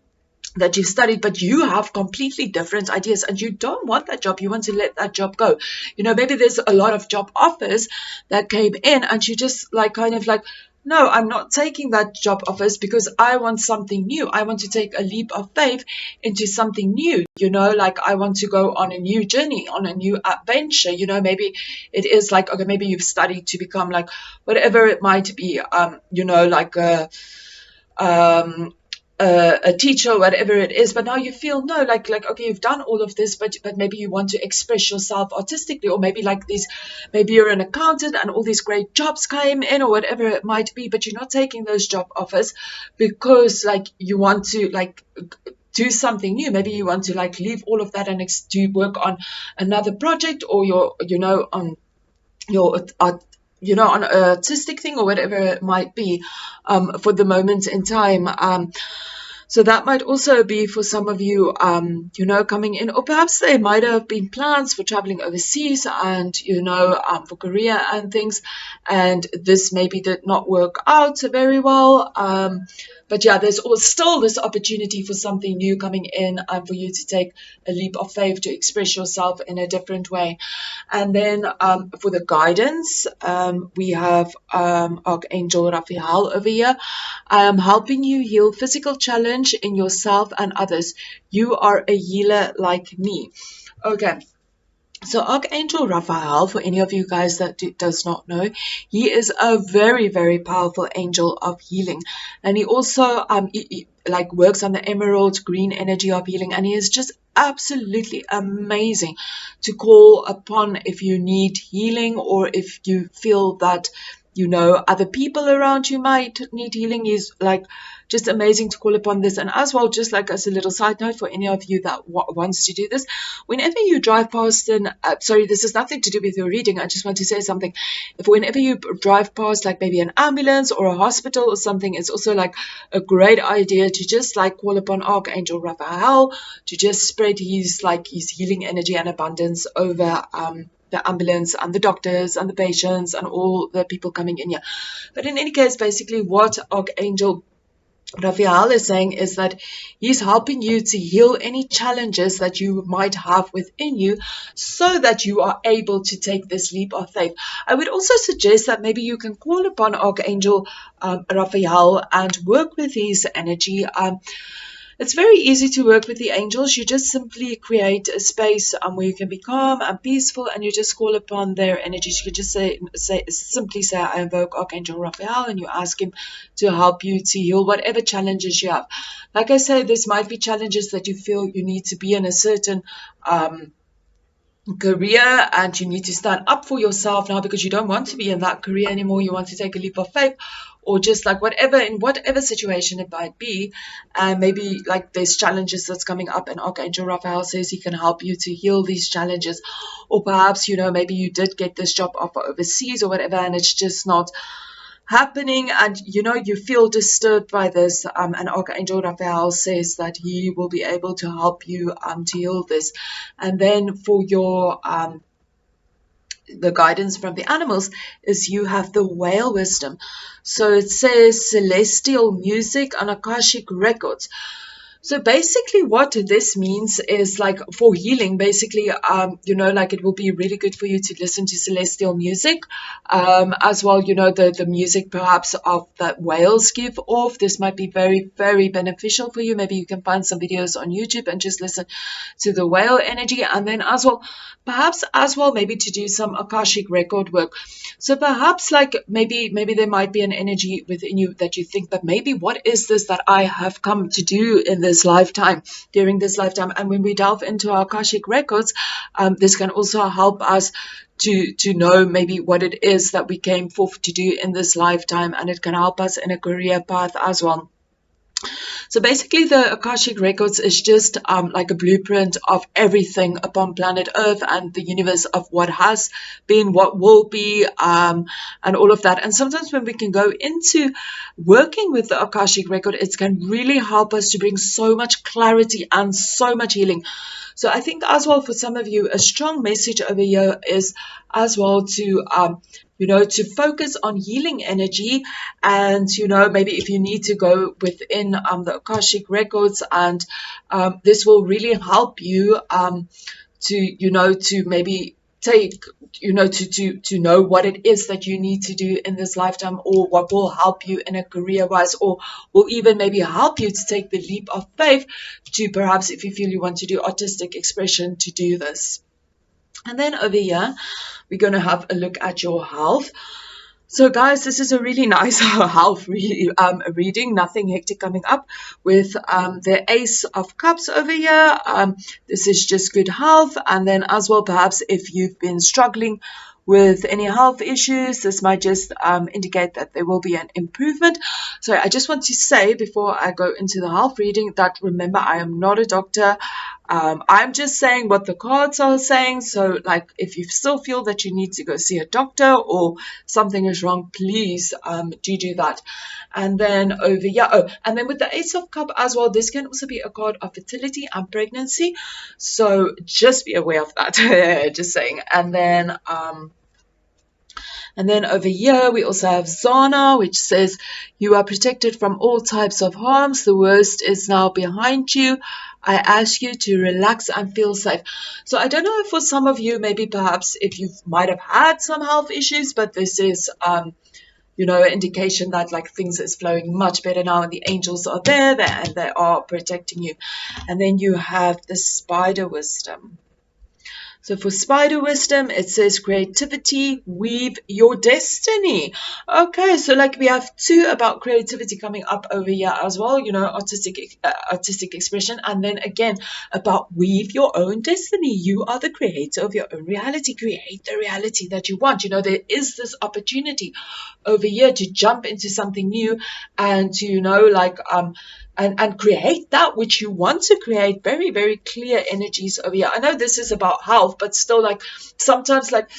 that you've studied, but you have completely different ideas, and you don't want that job. You want to let that job go. Maybe there's a lot of job offers that came in, and you just like kind of like, no, I'm not taking that job offers, because I want something new. I want to take a leap of faith into something new, like I want to go on a new journey, on a new adventure. Maybe it is like, okay, maybe you've studied to become like whatever it might be, like a teacher, whatever it is, but now you feel no, like okay, you've done all of this, but maybe you want to express yourself artistically, or maybe like these, maybe you're an accountant and all these great jobs came in, or whatever it might be, but you're not taking those job offers because like you want to like do something new. Maybe you want to like leave all of that and to work on another project, or your on your on an artistic thing, or whatever it might be for the moment in time. So that might also be for some of you, coming in, or perhaps there might have been plans for traveling overseas and, for Korea and things, and this maybe did not work out very well. But yeah, there's still this opportunity for something new coming in and for you to take a leap of faith to express yourself in a different way. And then for the guidance, we have Archangel Raphael over here. I am helping you heal physical challenge in yourself and others. You are a healer like me. Okay. So Archangel Raphael, for any of you guys that does not know, he is a very, very powerful angel of healing. And he also like works on the emerald green energy of healing. And he is just absolutely amazing to call upon if you need healing, or if you feel that, other people around you might need healing. He's like just amazing to call upon this. And as well, just like as a little side note for any of you that wants to do this, whenever you drive past sorry, this has nothing to do with your reading. I just want to say something. Whenever you drive past like maybe an ambulance or a hospital or something, it's also like a great idea to just like call upon Archangel Raphael to just spread his healing energy and abundance over the ambulance and the doctors and the patients and all the people coming in here. But in any case, basically what Archangel Raphael is saying is that he's helping you to heal any challenges that you might have within you, so that you are able to take this leap of faith. I would also suggest that maybe you can call upon Archangel Raphael and work with his energy. It's very easy to work with the angels. You just simply create a space where you can be calm and peaceful, and you just call upon their energies. You can just simply say, I invoke Archangel Raphael, and you ask him to help you to heal whatever challenges you have. Like I say, this might be challenges that you feel you need to be in a certain career, and you need to stand up for yourself now because you don't want to be in that career anymore. You want to take a leap of faith, or just like whatever situation it might be. And maybe like there's challenges that's coming up, and Archangel Raphael says he can help you to heal these challenges. Or perhaps, maybe you did get this job offer overseas or whatever, and it's just not happening, and you feel disturbed by this, and Archangel Raphael says that he will be able to help you to heal this. And then for your the guidance from the animals is you have the whale wisdom. So it says celestial music and Akashic records. So basically what this means is like for healing, basically, like it will be really good for you to listen to celestial music, as well, the music perhaps of that whales give off. This might be very, very beneficial for you. Maybe you can find some videos on YouTube and just listen to the whale energy. And then perhaps maybe to do some Akashic record work. So perhaps like maybe there might be an energy within you that you think that maybe what is this that I have come to do in this lifetime, during this lifetime. And when we delve into our Akashic records, this can also help us to know maybe what it is that we came forth to do in this lifetime, and it can help us in a career path as well. So basically the Akashic records is just like a blueprint of everything upon planet Earth and the universe, of what has been, what will be, and all of that. And sometimes when we can go into working with the Akashic record, it can really help us to bring so much clarity and so much healing. So I think as well for some of you, a strong message over here is as well to to focus on healing energy, and maybe if you need to go within the Akashic records, and this will really help you to maybe take to know what it is that you need to do in this lifetime, or what will help you in a career wise, or will even maybe help you to take the leap of faith to perhaps, if you feel you want to do artistic expression, to do this. And then over here we're going to have a look at your health. So guys, this is a really nice health reading, nothing hectic coming up with the Ace of Cups over here. This is just good health. And then as well, perhaps if you've been struggling with any health issues, this might just indicate that there will be an improvement. So I just want to say before I go into the health reading that, remember, I am not a doctor. I'm just saying what the cards are saying. So like if you still feel that you need to go see a doctor or something is wrong, please do that. And then over here, oh, and then with the Ace of Cup as well, this can also be a card of fertility and pregnancy. So just be aware of that. Just saying. And then over here, we also have Zana, which says, you are protected from all types of harms. The worst is now behind you. I ask you to relax and feel safe. So I don't know if for some of you, maybe perhaps if you might have had some health issues, but this is, an indication that like things is flowing much better now and the angels are there and they are protecting you. And then you have the Spider Wisdom. So for Spider Wisdom, it says creativity, weave your destiny. Okay, so like we have two about creativity coming up over here as well, artistic expression. And then again, about weave your own destiny. You are the creator of your own reality. Create the reality that you want. There is this opportunity over here to jump into something new and to, and create that which you want to create. Very, very clear energies over here. I know this is about health, but still, like, sometimes, like,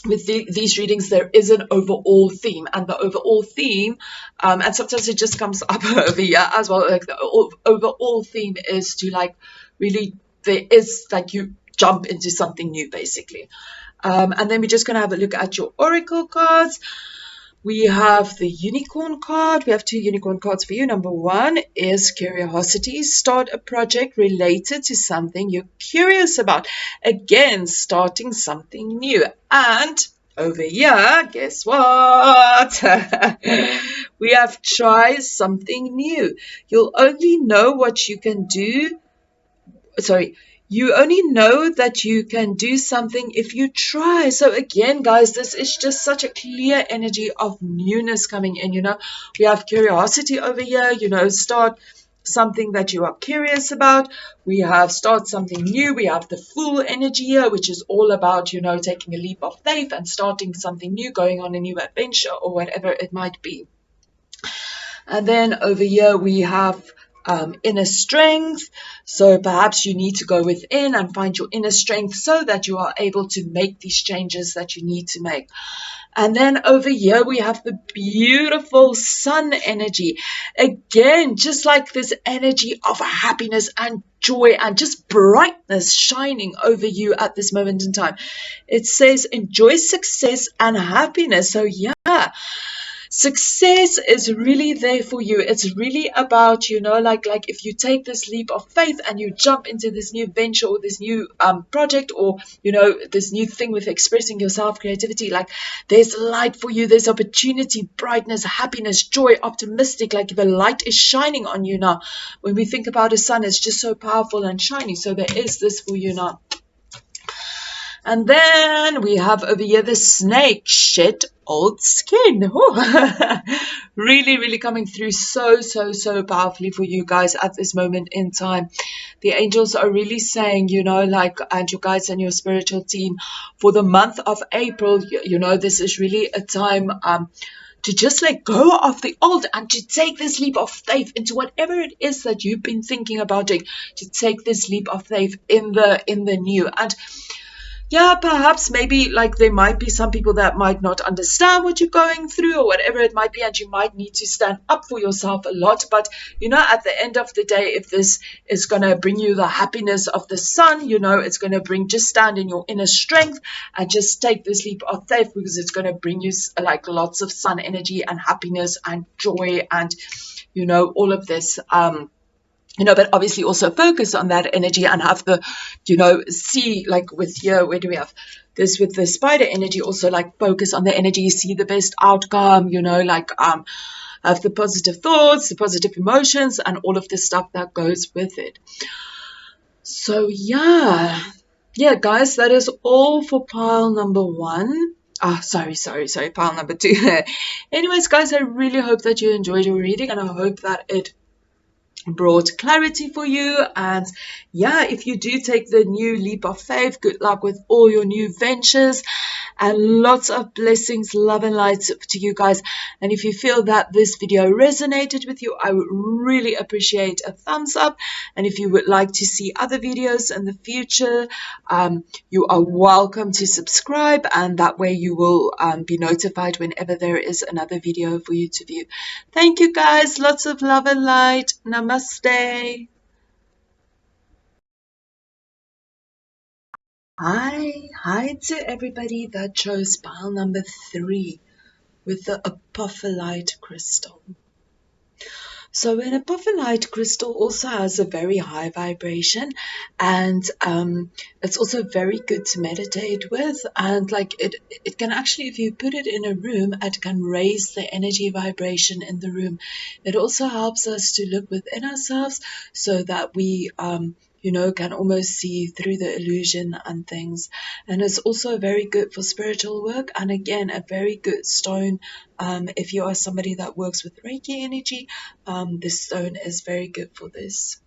with these readings, there is an overall theme, and the overall theme, and sometimes it just comes up over here as well, like, the overall theme is to, like, really, there is, like, you jump into something new, basically. And then we're just going to have a look at your oracle cards. We have the unicorn card. We have two unicorn cards for you. Number one is curiosity. Start a project related to something you're curious about. Again, starting something new. And over here, guess what? We have try something new. You'll only know what you can do. You only know that you can do something if you try. So again, guys, this is just such a clear energy of newness coming in, We have curiosity over here, start something that you are curious about. We have start something new. We have the Fool energy here, which is all about, taking a leap of faith and starting something new, going on a new adventure or whatever it might be. And then over here we have inner strength. So perhaps you need to go within and find your inner strength so that you are able to make these changes that you need to make. And then over here we have the beautiful sun energy. Again, just like this energy of happiness and joy and just brightness shining over you at this moment in time. It says enjoy success and happiness. So yeah. Success is really there for you. It's really about, like if you take this leap of faith and you jump into this new venture or this new project or, this new thing with expressing yourself, creativity, like there's light for you. There's opportunity, brightness, happiness, joy, optimistic, like the light is shining on you now. When we think about the sun, it's just so powerful and shiny. So there is this for you now. And then we have over here the snake, shed old skin. Really, really coming through so powerfully for you guys at this moment in time. The angels are really saying, and your guides and your spiritual team for the month of April, this is really a time to just let go of the old and to take this leap of faith into whatever it is that you've been thinking about doing, to take this leap of faith in the new. And yeah, perhaps maybe like there might be some people that might not understand what you're going through or whatever it might be, and you might need to stand up for yourself a lot. But, at the end of the day, if this is going to bring you the happiness of the sun, it's going to just stand in your inner strength and just take this leap of faith, because it's going to bring you like lots of sun energy and happiness and joy and, all of this. But obviously also focus on that energy and have the, see like with here, where do we have this with the spider energy, also like focus on the energy, see the best outcome, have the positive thoughts, the positive emotions, and all of the stuff that goes with it. So yeah, guys, that is all for pile number one. Sorry, pile number two. Anyways, guys, I really hope that you enjoyed your reading, and I hope that it brought clarity for you. And yeah, if you do take the new leap of faith, good luck with all your new ventures and lots of blessings, love and light to you guys. And if you feel that this video resonated with you, I would really appreciate a thumbs up. And if you would like to see other videos in the future, you are welcome to subscribe, and that way you will be notified whenever there is another video for you to view. Thank you guys, lots of love and light. Namaste. Hi to everybody that chose pile number 3 with the Violetlight crystal. So an apophyllite crystal also has a very high vibration, and it's also very good to meditate with. And like it can actually, if you put it in a room, it can raise the energy vibration in the room. It also helps us to look within ourselves so that we can almost see through the illusion and things. And it's also very good for spiritual work, and again, a very good stone if you are somebody that works with Reiki energy. This stone is very good for this.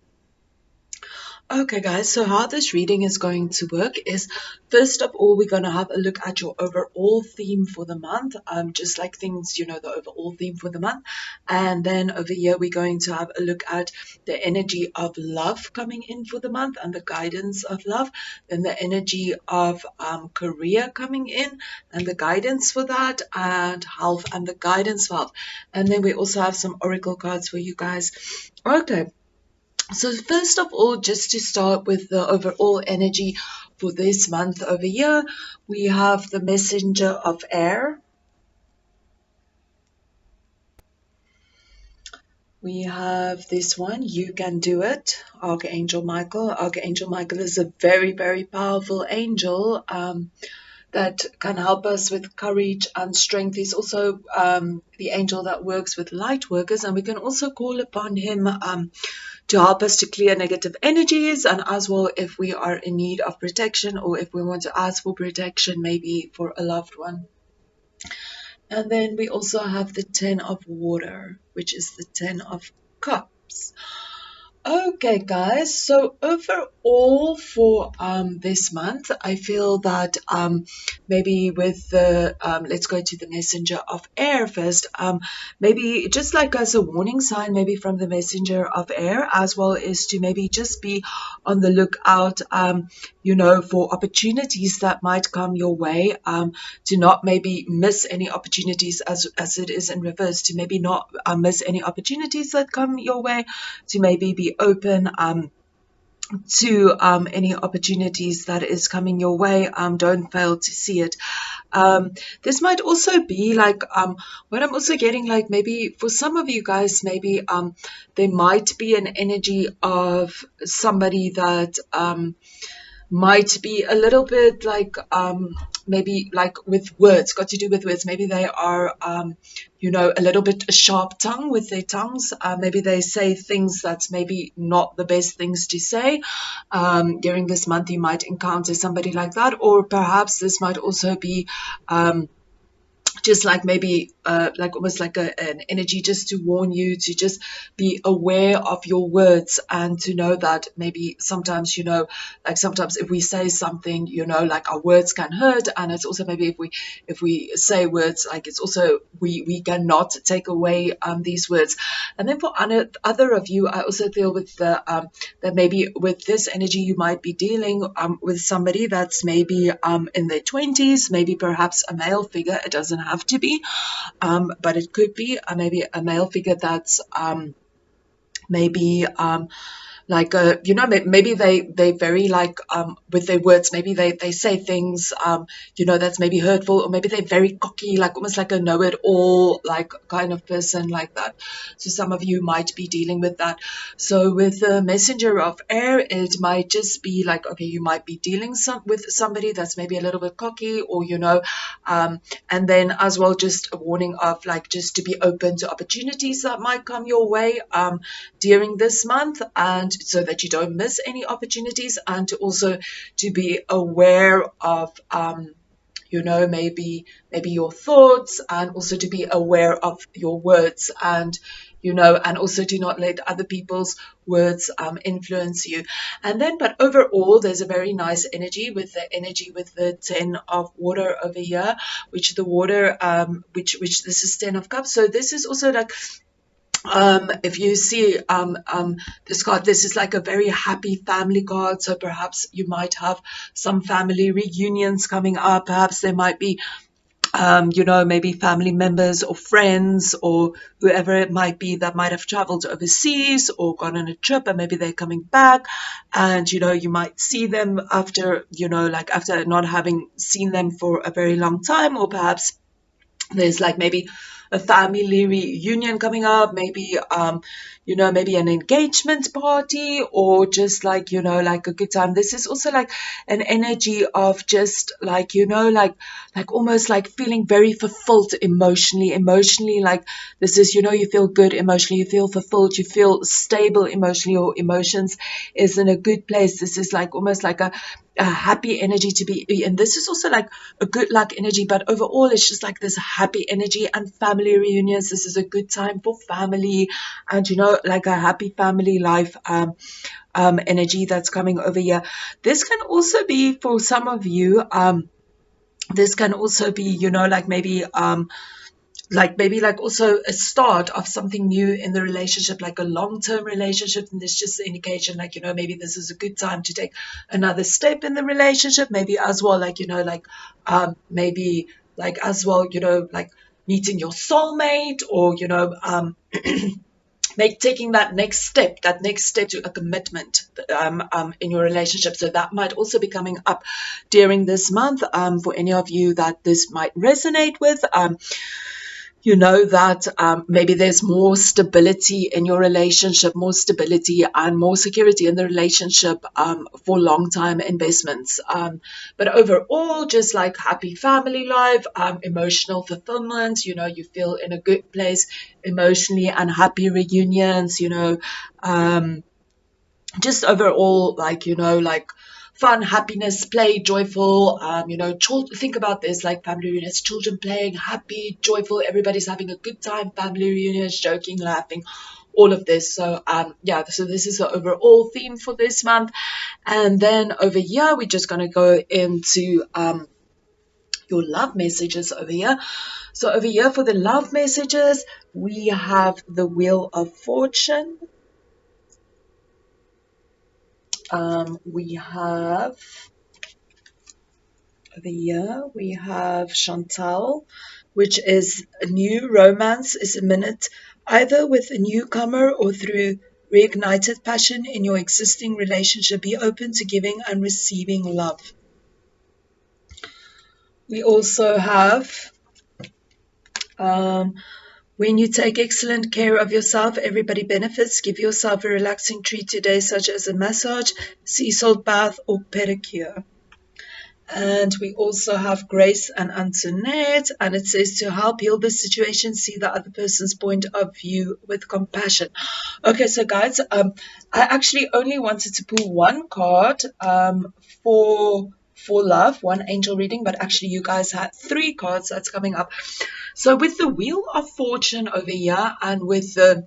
Okay guys, so how this reading is going to work is, first of all, we're going to have a look at your overall theme for the month, just like things, the overall theme for the month. And then over here, we're going to have a look at the energy of love coming in for the month and the guidance of love. Then the energy of career coming in and the guidance for that, and health and the guidance for health. And then we also have some oracle cards for you guys. Okay. So first of all, just to start with the overall energy for this month over here, we have the messenger of air. We have this one, you can do it, Archangel Michael. Archangel Michael is a very, very powerful angel that can help us with courage and strength. He's also the angel that works with light workers, and we can also call upon him to help us to clear negative energies, and as well if we are in need of protection or if we want to ask for protection, maybe for a loved one. And then we also have the 10 of water, which is the 10 of cups. Okay guys, so overall for this month, I feel that maybe with the let's go to the messenger of air first. Maybe just like as a warning sign, maybe from the messenger of air, as well as to maybe just be on the lookout for opportunities that might come your way, to not maybe miss any opportunities, as it is in reverse, to maybe not miss any opportunities that come your way, to maybe be open to any opportunities that is coming your way. Don't fail to see it. This might also be like what I'm also getting, like maybe for some of you guys, maybe there might be an energy of somebody that might be a little bit like maybe like with words, got to do with words. Maybe they are a little bit sharp tongue with their tongues. Maybe they say things that's maybe not the best things to say. During this month you might encounter somebody like that, or perhaps this might also be just like maybe like almost like an energy just to warn you to just be aware of your words, and to know that maybe sometimes like sometimes if we say something, like our words can hurt. And it's also maybe if we say words, like it's also we cannot take away these words. And then for other of you, I also feel with the that maybe with this energy you might be dealing with somebody that's maybe in their 20s, maybe perhaps a male figure. It doesn't have to be, but it could be maybe a male figure that's maybe like maybe they very like with their words, maybe they say things that's maybe hurtful, or maybe they're very cocky, like almost like a know-it-all like kind of person like that. So some of you might be dealing with that. So with the messenger of air, it might just be like, okay, you might be dealing with somebody that's maybe a little bit cocky, or and then as well just a warning of like just to be open to opportunities that might come your way during this month, and so that you don't miss any opportunities, and to also to be aware of maybe your thoughts, and also to be aware of your words, and and also do not let other people's words influence you. And then, but overall, there's a very nice energy with the 10 of water over here, which the water, which this is 10 of cups. So this is also like, if you see this card, this is like a very happy family card. So perhaps you might have some family reunions coming up. Perhaps there might be maybe family members or friends or whoever it might be that might have traveled overseas or gone on a trip, and maybe they're coming back, and you might see them after after not having seen them for a very long time. Or perhaps there's like maybe a family reunion coming up, maybe maybe an engagement party, or just like like a good time. This is also like an energy of just like like almost like feeling very fulfilled emotionally. Like this is you feel good emotionally, you feel fulfilled, you feel stable emotionally, your emotions is in a good place. This is like almost like a happy energy to be in. This is also like a good luck energy, but overall it's just like this happy energy. And family reunions, this is a good time for family, and like a happy family life energy that's coming over here. This can also be for some of you, this can also be like also a start of something new in the relationship, like a long-term relationship. And this just the indication like maybe this is a good time to take another step in the relationship, maybe as well like maybe like as well like meeting your soulmate, or taking that next step to a commitment in your relationship. So that might also be coming up during this month, for any of you that this might resonate with. That maybe there's more stability in your relationship, more stability and more security in the relationship for long-time investments. But overall, just like happy family life, emotional fulfillment, you feel in a good place emotionally, and happy reunions, just overall like like fun, happiness, play, joyful. Think about this, like family reunions, children playing, happy, joyful, everybody's having a good time, family reunions, joking, laughing, all of this. So yeah, so this is the overall theme for this month. And then over here we're just going to go into your love messages over here. So over here for the love messages, we have the Wheel of Fortune. We have Chantal, which is a new romance is imminent, either with a newcomer or through reignited passion in your existing relationship. Be open to giving and receiving love. We also have when you take excellent care of yourself, everybody benefits. Give yourself a relaxing treat today, such as a massage, sea salt bath, or pedicure. And we also have Grace and Antoinette, and it says to help heal the situation, see the other person's point of view with compassion. Okay, so guys, I actually only wanted to pull one card for love, one angel reading, but actually you guys had 3 cards that's coming up. So with the Wheel of Fortune over here and with the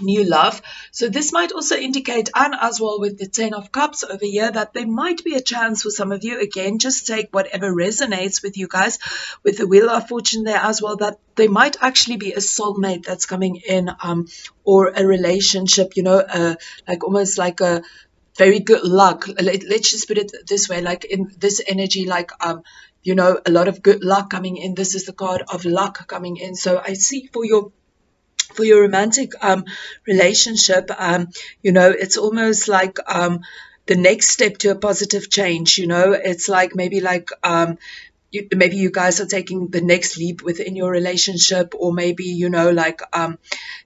new love, so this might also indicate, and as well with the 10 of Cups over here, that there might be a chance for some of you. Again, just take whatever resonates with you guys with the Wheel of Fortune there as well, that there might actually be a soulmate that's coming in, or a relationship, like almost like a very good luck. Let's just put it this way, like in this energy, like a lot of good luck coming in. This is the card of luck coming in. So I see for your romantic relationship, it's almost like the next step to a positive change. It's like maybe like maybe you guys are taking the next leap within your relationship, or maybe like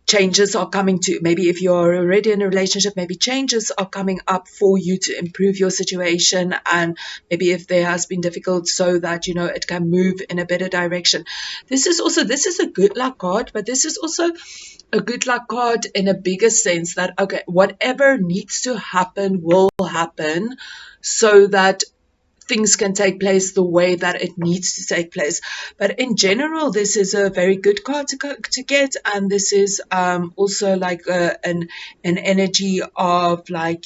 changes are coming to, maybe if you're already in a relationship, maybe changes are coming up for you to improve your situation, and maybe if there has been difficult, so that it can move in a better direction. This is a good luck card, but this is also a good luck card in a bigger sense, that okay, whatever needs to happen will happen, so that things can take place the way that it needs to take place. But in general, this is a very good card to get, and this is also like an energy of, like,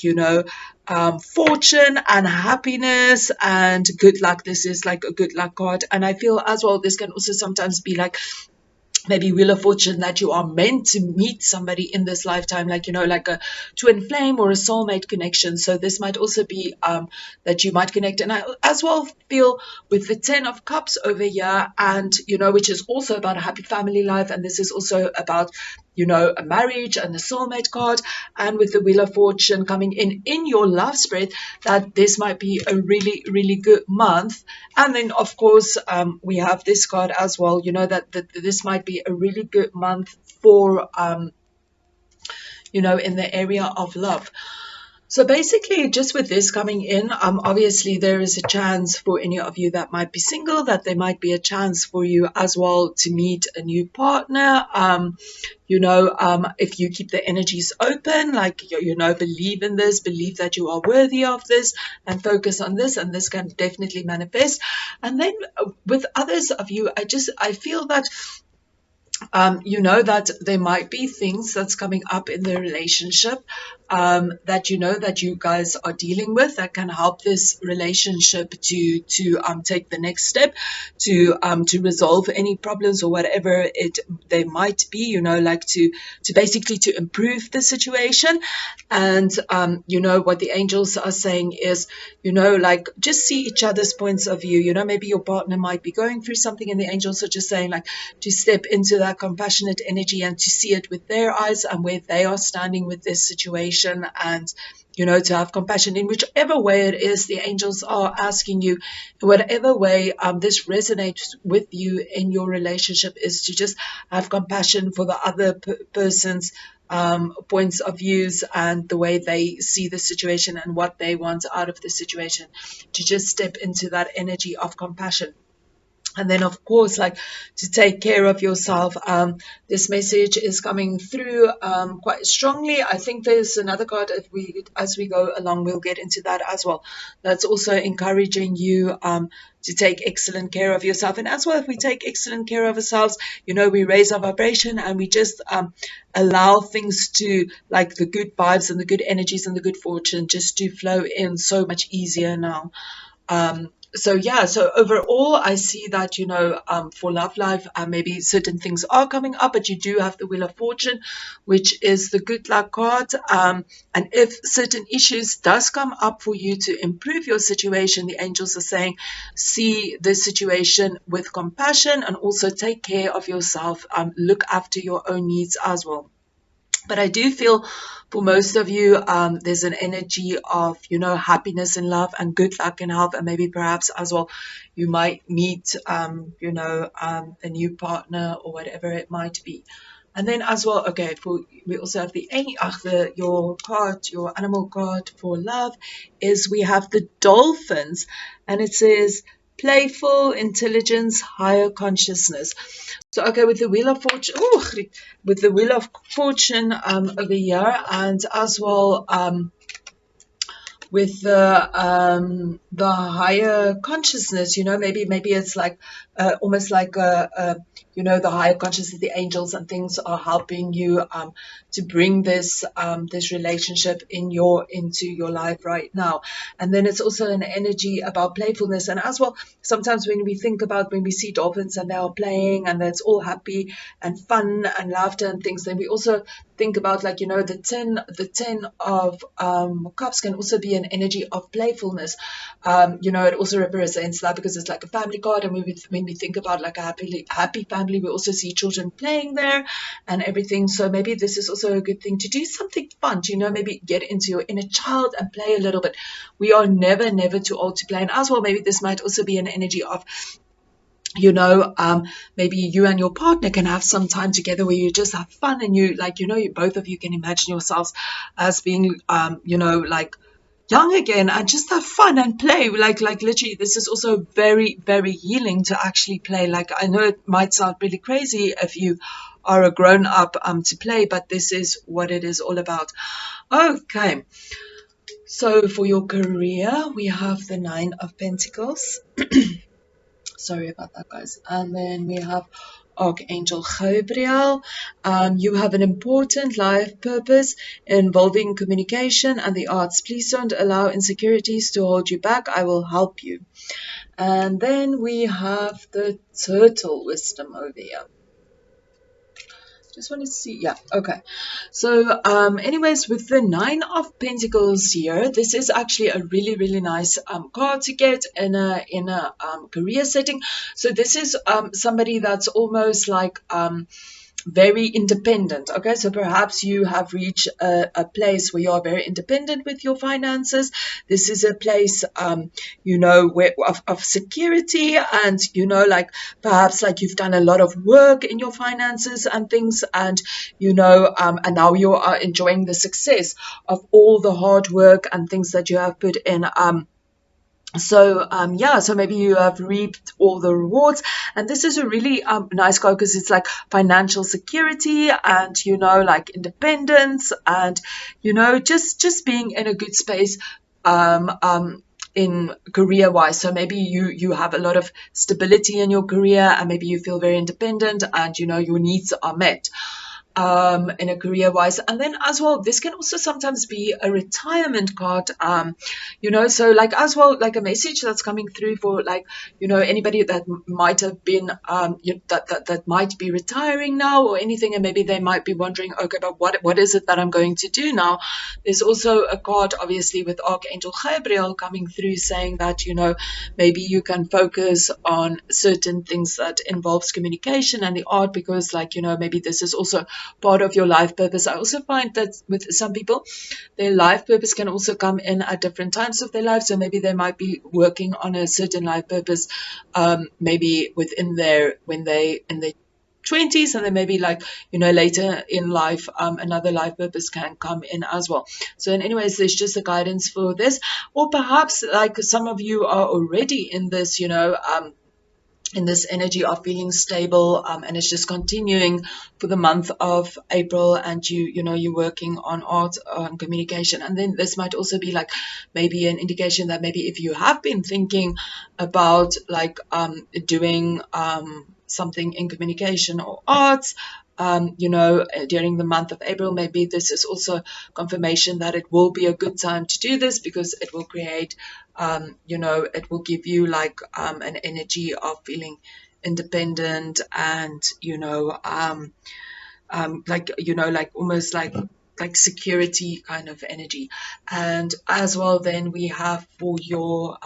fortune and happiness and good luck. This is like a good luck card, and I feel as well this can also sometimes be like maybe Wheel of Fortune, that you are meant to meet somebody in this lifetime, like, like a twin flame or a soulmate connection. So this might also be that you might connect. And I as well feel with the 10 of Cups over here, and, which is also about a happy family life. And this is also about, a marriage and the soulmate card. And with the Wheel of Fortune coming in your love spread, that this might be a really, really good month. And then, of course, we have this card as well, that this might be a really good month for, in the area of love. So basically, just with this coming in, obviously there is a chance for any of you that might be single, that there might be a chance for you as well to meet a new partner. If you keep the energies open, like, believe in this, believe that you are worthy of this, and focus on this, and this can definitely manifest. And then with others of you, I feel that that there might be things that's coming up in the relationship that you guys are dealing with, that can help this relationship to take the next step, to resolve any problems or whatever they might be, like to basically to improve the situation. And what the angels are saying is, like, just see each other's points of view. Maybe your partner might be going through something, and the angels are just saying, like, to step into that compassionate energy and to see it with their eyes and where they are standing with this situation, and to have compassion in whichever way it is the angels are asking you, in whatever way this resonates with you in your relationship, is to just have compassion for the other person's points of views and the way they see the situation and what they want out of the situation, to just step into that energy of compassion. And then, of course, like, to take care of yourself. This message is coming through quite strongly. I think there's another card as we go along, we'll get into that as well. That's also encouraging you to take excellent care of yourself. And as well, if we take excellent care of ourselves, we raise our vibration, and we just allow things to, like, the good vibes and the good energies and the good fortune just to flow in so much easier now. So overall, I see that, for love life, maybe certain things are coming up, but you do have the Wheel of Fortune, which is the good luck card. And if certain issues does come up for you to improve your situation, the angels are saying, see the situation with compassion, and also take care of yourself. Look after your own needs as well. But I do feel for most of you, there's an energy of, happiness and love and good luck and health, and maybe perhaps as well, you might meet, a new partner or whatever it might be. And then as well, okay, we also have your animal card for love is, we have the dolphins, and it says playful intelligence, higher consciousness. So, okay, with the Wheel of Fortune, over here, and as well with the higher consciousness, maybe it's like almost like the higher consciousness, the angels and things are helping you to bring this relationship into your life right now. And then it's also an energy about playfulness. And as well, sometimes when we see dolphins and they are playing and it's all happy and fun and laughter and things, then we also think about, like, the 10 of cups can also be an energy of playfulness. It also represents that, because it's like a family card, and when we think about like a happy family, we also see children playing there and everything. So maybe this is also a good thing to do something fun, maybe get into your inner child and play a little bit. We are never too old to play. And as well, maybe this might also be an energy of, maybe you and your partner can have some time together where you just have fun, and you both of you can imagine yourselves as being, like young again, and just have fun and play. Like literally, this is also very, very healing to actually play. Like, I know it might sound really crazy if you are a grown up to play, but this is what it is all about. Okay. So for your career, we have the 9 of Pentacles. Sorry about that, guys. And then we have Archangel Gabriel. You have an important life purpose involving communication and the arts. Please don't allow insecurities to hold you back. I will help you. And then we have the Turtle Wisdom over here. Just want to see. Yeah, okay. So anyways, with the 9 of Pentacles here, this is actually a really, really nice card to get in a career setting. So this is somebody that's almost like very independent. Okay, so perhaps you have reached a place where you are very independent with your finances. This is a place, you know, where of security, and you know, like perhaps like you've done a lot of work in your finances and things, and you know, and now you are enjoying the success of all the hard work and things that you have put in. So yeah, so maybe you have reaped all the rewards, and this is a really nice card because it's like financial security and you know, like independence, and you know, just being in a good space in career wise. So maybe you have a lot of stability in your career, and maybe you feel very independent, and you know, your needs are met in a career wise. And then as well, this can also sometimes be a retirement card, you know, so like as well, like a message that's coming through for like, you know, anybody that might have been that might be retiring now or anything, and maybe they might be wondering, okay, but what is it that I'm going to do now? There's also a card obviously with Archangel Gabriel coming through saying that, you know, maybe you can focus on certain things that involves communication and the art, because like, you know, maybe this is also part of your life purpose. I also find that with some people, their life purpose can also come in at different times of their life. So maybe they might be working on a certain life purpose, maybe within when they in their 20s, and then maybe like, you know, later in life, another life purpose can come in as well. So anyways, there's just a guidance for this, or perhaps like some of you are already in this, you know, in this energy of feeling stable, and it's just continuing for the month of April, and you know, you're working on art, on communication. And then this might also be like maybe an indication that maybe if you have been thinking about like doing something in communication or arts, you know, during the month of April, maybe this is also confirmation that it will be a good time to do this, because it will create, you know, it will give you like an energy of feeling independent, and you know, like, you know, like almost like security kind of energy. And as well, then we have for your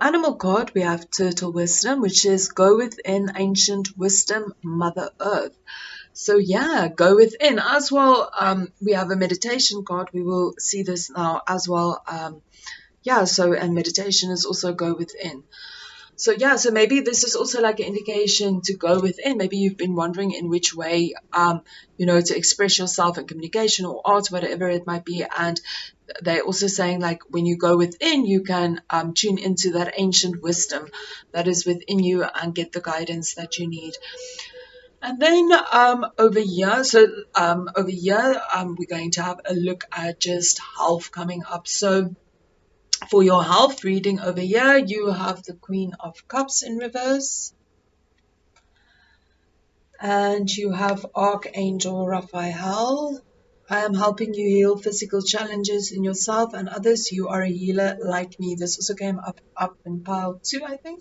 animal card, we have Turtle Wisdom, which is go within ancient wisdom, Mother Earth. So yeah, go within. As well, we have a meditation card. We will see this now as well. Yeah, so, and meditation is also go within. So yeah, so maybe this is also like an indication to go within. Maybe you've been wondering in which way, you know, to express yourself in communication or art, whatever it might be. And they're also saying like when you go within, you can tune into that ancient wisdom that is within you and get the guidance that you need. And then over here, so over here, we're going to have a look at just health coming up. So for your health reading over here, you have the Queen of Cups in reverse. And you have Archangel Raphael. I am helping you heal physical challenges in yourself and others. You are a healer like me. This also came up in pile 2, I think.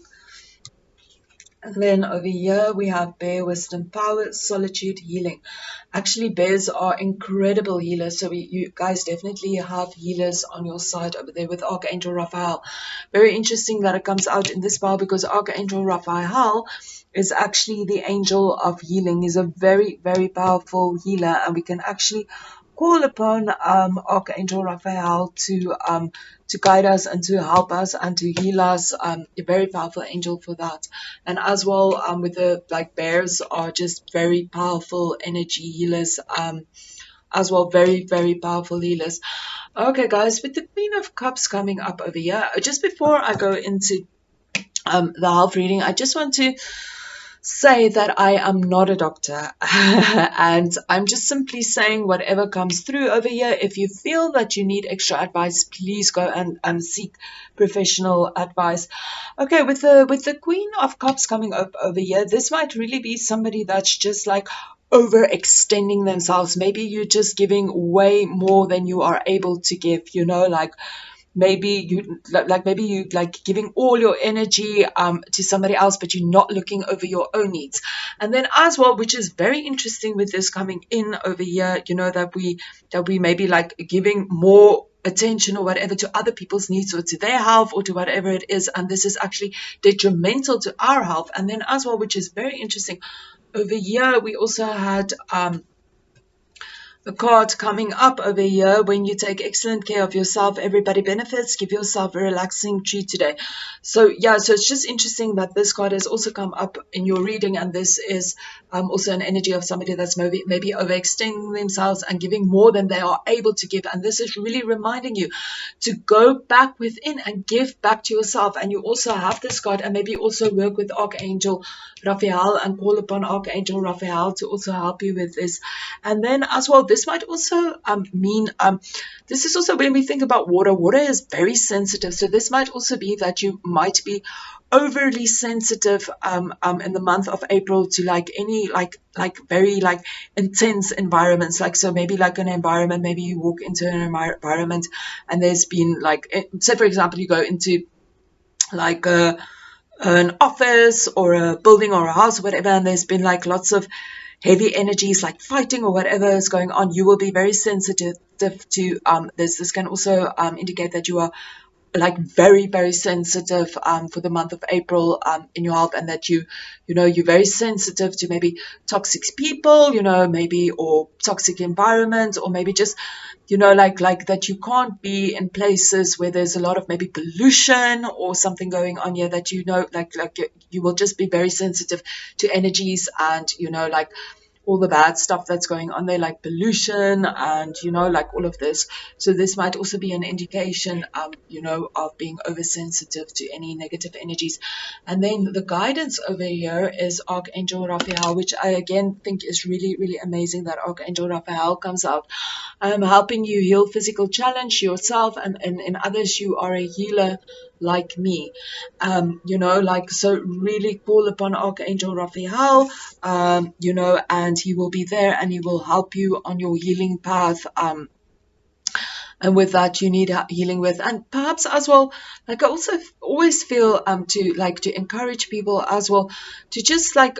And then over here we have Bear, Wisdom, Power, Solitude, Healing. Actually, bears are incredible healers. So you guys definitely have healers on your side over there with Archangel Raphael. Very interesting that it comes out in this pile, because Archangel Raphael is actually the angel of healing. He's a very, very powerful healer, and we can actually call upon Archangel Raphael to guide us and to help us and to heal us. A very powerful angel for that. And as well, with the like bears are just very powerful energy healers. As well, very, very powerful healers. Okay, guys, with the Queen of Cups coming up over here, just before I go into the health reading, I just want to say that I am not a doctor and I'm just simply saying whatever comes through over here. If you feel that you need extra advice, please go and seek professional advice. Okay, with the Queen of Cups coming up over here, this might really be somebody that's just like overextending themselves. Maybe you're just giving way more than you are able to give, you know, like maybe you like giving all your energy to somebody else, but you're not looking over your own needs. And then as well, which is very interesting with this coming in over here, you know, that we may be like giving more attention or whatever to other people's needs or to their health or to whatever it is, and this is actually detrimental to our health. And then as well, which is very interesting, over here we also had a card coming up over here: when you take excellent care of yourself, everybody benefits. Give yourself a relaxing treat today. So yeah, so it's just interesting that this card has also come up in your reading, and this is also an energy of somebody that's maybe overextending themselves and giving more than they are able to give. And this is really reminding you to go back within and give back to yourself. And you also have this card, and maybe also work with Archangel Raphael and call upon Archangel Raphael to also help you with this. And then as well, this might also mean this is also when we think about water. Water is very sensitive, so this might also be that you might be overly sensitive in the month of April to like any like very like intense environments. Like, so maybe like an environment, maybe you walk into an environment and there's been like, say for example, you go into like an office or a building or a house or whatever, and there's been like lots of heavy energies like fighting or whatever is going on. You will be very sensitive to this. This can also indicate that you are like very, very sensitive for the month of April in your health, and that you're very sensitive to maybe toxic people, maybe, or toxic environments, or maybe just like that you can't be in places where there's a lot of maybe pollution or something going on here, that like you will just be very sensitive to energies and like all the bad stuff that's going on there, like pollution and like all of this. So this might also be an indication of being oversensitive to any negative energies. And then the guidance over here is Archangel Raphael, which I again think is really, really amazing that Archangel Raphael comes out. Helping you heal physical challenge yourself, and in others. You are a healer like me. So really call upon Archangel Raphael, and he will be there and he will help you on your healing path. And with that you need healing with. And perhaps as well, like I also always feel to encourage people as well to just and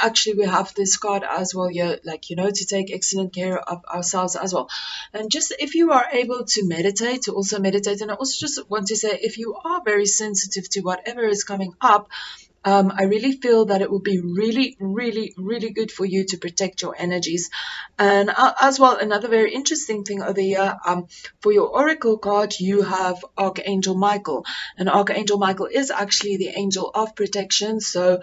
actually we have this card as well here, to take excellent care of ourselves as well. And just if you are able to meditate, to also meditate. And I also just want to say, if you are very sensitive to whatever is coming up, I really feel that it will be really, really, really good for you to protect your energies. And as well, another very interesting thing over here, for your oracle card, you have Archangel Michael. And Archangel Michael is actually the angel of protection. So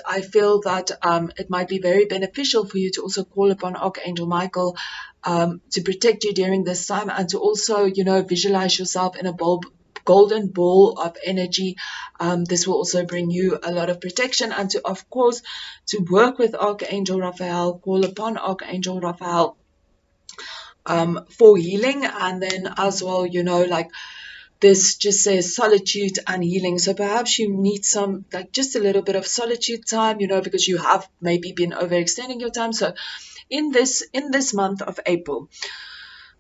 I feel that it might be very beneficial for you to also call upon Archangel Michael to protect you during this time, and to also, visualize yourself in a golden ball of energy. This will also bring you a lot of protection, and of course to work with Archangel Raphael, call upon Archangel Raphael for healing. And then as well, this just says solitude and healing. So perhaps you need some, just a little bit of solitude time, because you have maybe been overextending your time. So in this month of April,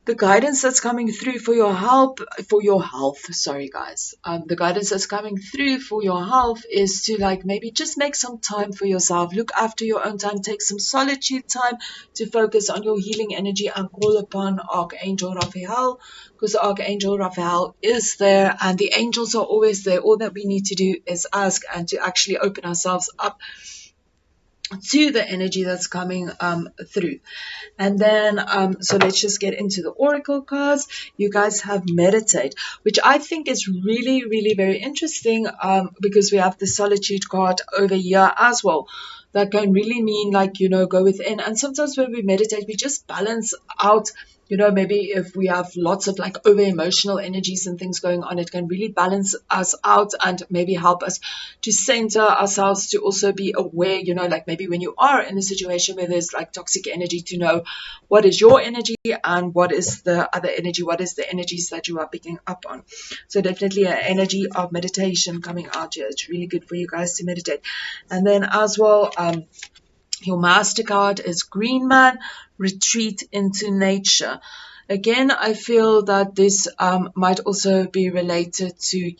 the guidance that's coming through for your health, sorry guys, the guidance that's coming through for your health is to maybe just make some time for yourself, look after your own time, take some solitude time to focus on your healing energy, and call upon Archangel Raphael, because Archangel Raphael is there and the angels are always there. All that we need to do is ask, and to actually open ourselves up to the energy that's coming through. And then so let's just get into the oracle cards. You guys have meditate, which I think is really, really very interesting, because we have the solitude card over here as well. That can really mean go within. And sometimes when we meditate, we just balance out maybe if we have lots of like over emotional energies and things going on, it can really balance us out and maybe help us to center ourselves, to also be aware, like maybe when you are in a situation where there's like toxic energy, to know what is your energy and what is the other energy, what is the energies that you are picking up on. So definitely an energy of meditation coming out here. It's really good for you guys to meditate. And then as well, your MasterCard is Green Man, Retreat into Nature. Again, I feel that this might also be related to,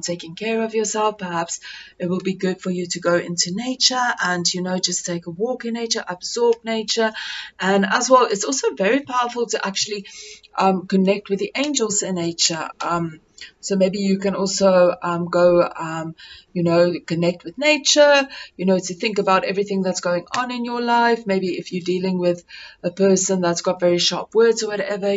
taking care of yourself. Perhaps it will be good for you to go into nature and, just take a walk in nature, absorb nature. And as well, it's also very powerful to actually connect with the angels in nature. So maybe you can also go, connect with nature, to think about everything that's going on in your life. Maybe if you're dealing with a person that's got very sharp words or whatever,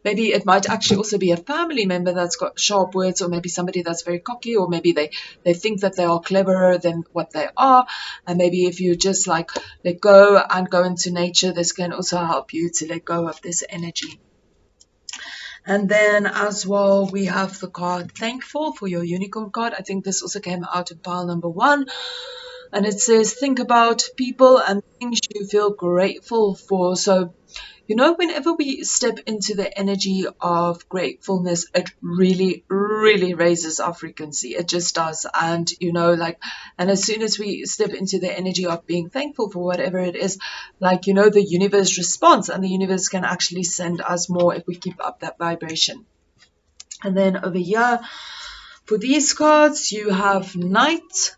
maybe it might actually also be a family member that's got sharp words, or maybe somebody that's very cocky, or maybe they think that they are cleverer than what they are. And maybe if you just like let go and go into nature, this can also help you to let go of this energy. And then as well, we have the card Thankful for your unicorn card. I think this also came out of pile number 1. And it says, think about people and things you feel grateful for. So, whenever we step into the energy of gratefulness, it really, really raises our frequency. It just does. And, and as soon as we step into the energy of being thankful for whatever it is, the universe responds, and the universe can actually send us more if we keep up that vibration. And then over here, for these cards, you have Knight,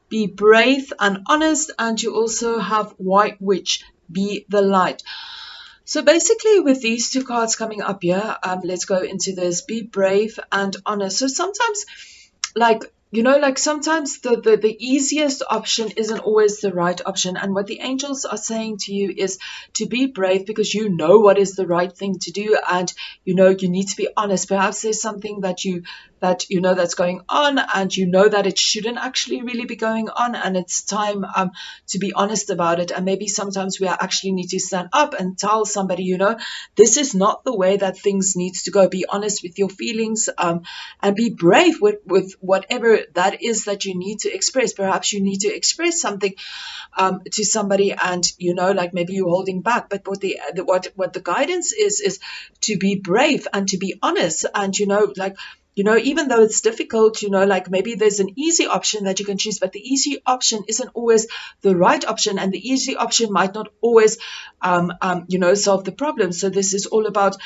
be brave and honest, and you also have White Witch, be the light. So basically with these two cards coming up here, let's go into this, be brave and honest. So sometimes sometimes the easiest option isn't always the right option. And what the angels are saying to you is to be brave, because you know what is the right thing to do, and you need to be honest. Perhaps there's something that's going on, and that it shouldn't actually really be going on, and it's time to be honest about it. And maybe sometimes we actually need to stand up and tell somebody, this is not the way that things needs to go. Be honest with your feelings, and be brave with whatever that is that you need to express. Perhaps you need to express something to somebody, and maybe you're holding back, but what the guidance is to be brave and to be honest. And even though it's difficult, maybe there's an easy option that you can choose, but the easy option isn't always the right option, and the easy option might not always solve the problem. So this is all about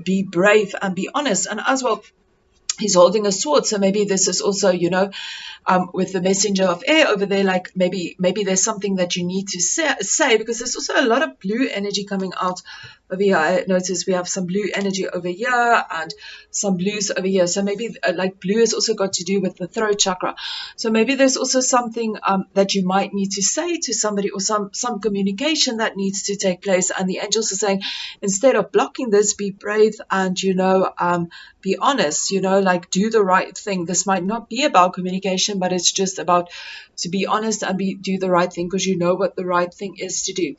be brave and be honest. And as well, he's holding a sword, so maybe this is also, with the messenger of air over there, maybe there's something that you need to say, because there's also a lot of blue energy coming out over here. I notice we have some blue energy over here and some blues over here. So maybe blue has also got to do with the throat chakra. So maybe there's also something that you might need to say to somebody, or some communication that needs to take place. And the angels are saying, instead of blocking this, be brave and be honest, do the right thing. This might not be about communication, but it's just about to be honest and do the right thing, because you know what the right thing is to do.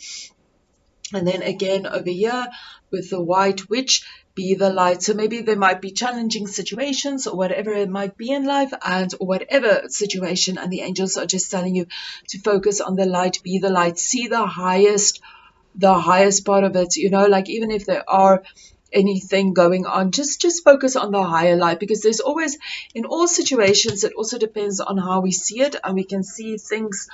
And then again over here with the White Witch, be the light. So maybe there might be challenging situations or whatever it might be in life, or whatever situation, and the angels are just telling you to focus on the light, be the light, see the highest part of it. Even if there are anything going on, just focus on the higher light, because there's always, in all situations, it also depends on how we see it, and we can see things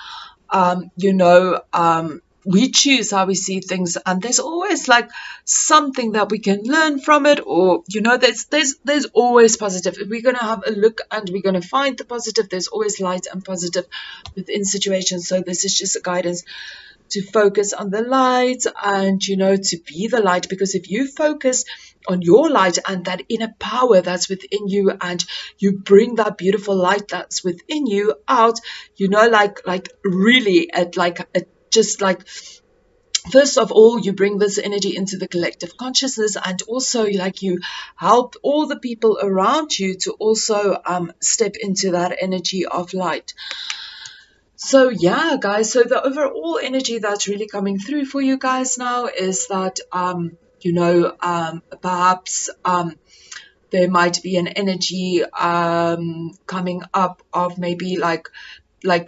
we choose how we see things, and there's always something that we can learn from it, or there's always positive. If we're going to have a look and we're going to find the positive, there's always light and positive within situations. So this is just a guidance to focus on the light and to be the light, because if you focus on your light and that inner power that's within you, and you bring that beautiful light that's within you out, really first of all, you bring this energy into the collective consciousness, and also you help all the people around you to also step into that energy of light. So yeah, guys, so the overall energy that's really coming through for you guys now is that perhaps there might be an energy coming up of maybe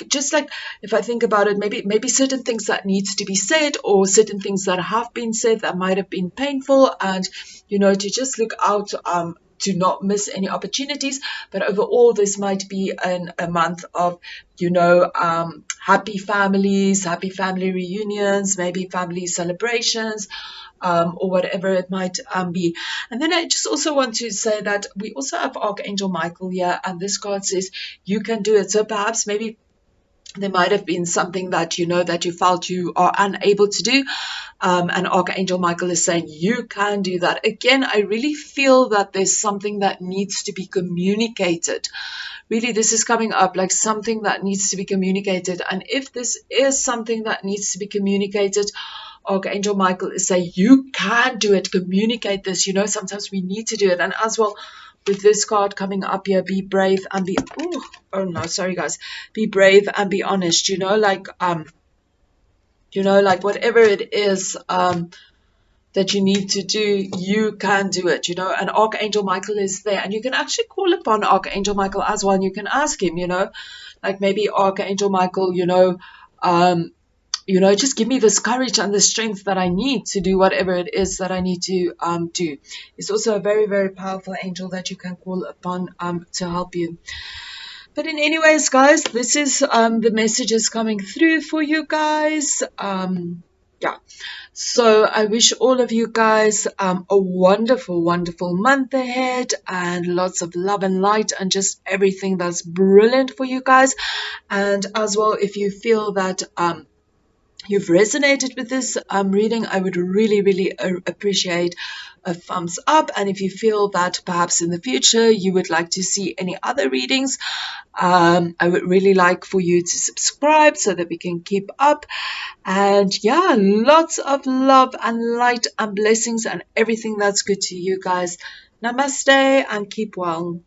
just like, if I think about it, maybe certain things that needs to be said, or certain things that have been said that might have been painful, and to just look out to not miss any opportunities. But overall, this might be a month of happy families, happy family reunions, maybe family celebrations, or whatever it might be. And then I just also want to say that we also have Archangel Michael here, and this card says you can do it. So perhaps maybe there might have been something that that you felt you are unable to do, and Archangel Michael is saying you can do that. Again, I really feel that there's something that needs to be communicated. Really, this is coming up like something that needs to be communicated. And if this is something that needs to be communicated, Archangel Michael is saying you can do it. Communicate this. Sometimes we need to do it. And as well, with this card coming up here, be brave and be oh no, sorry guys, be brave and be honest. Like whatever it is that you need to do, you can do it. And Archangel Michael is there, and you can actually call upon Archangel Michael as well, and you can ask him, like maybe Archangel Michael, just give me this courage and the strength that I need to do whatever it is that I need to do. It's also a very, very powerful angel that you can call upon to help you. But in any ways, guys, this is the messages coming through for you guys. Yeah. So I wish all of you guys a wonderful, wonderful month ahead, and lots of love and light and just everything that's brilliant for you guys. And as well, if you feel that you've resonated with this reading, I would really, really appreciate a thumbs up. And if you feel that perhaps in the future you would like to see any other readings, I would really like for you to subscribe so that we can keep up. And yeah, lots of love and light and blessings and everything that's good to you guys. Namaste and keep well.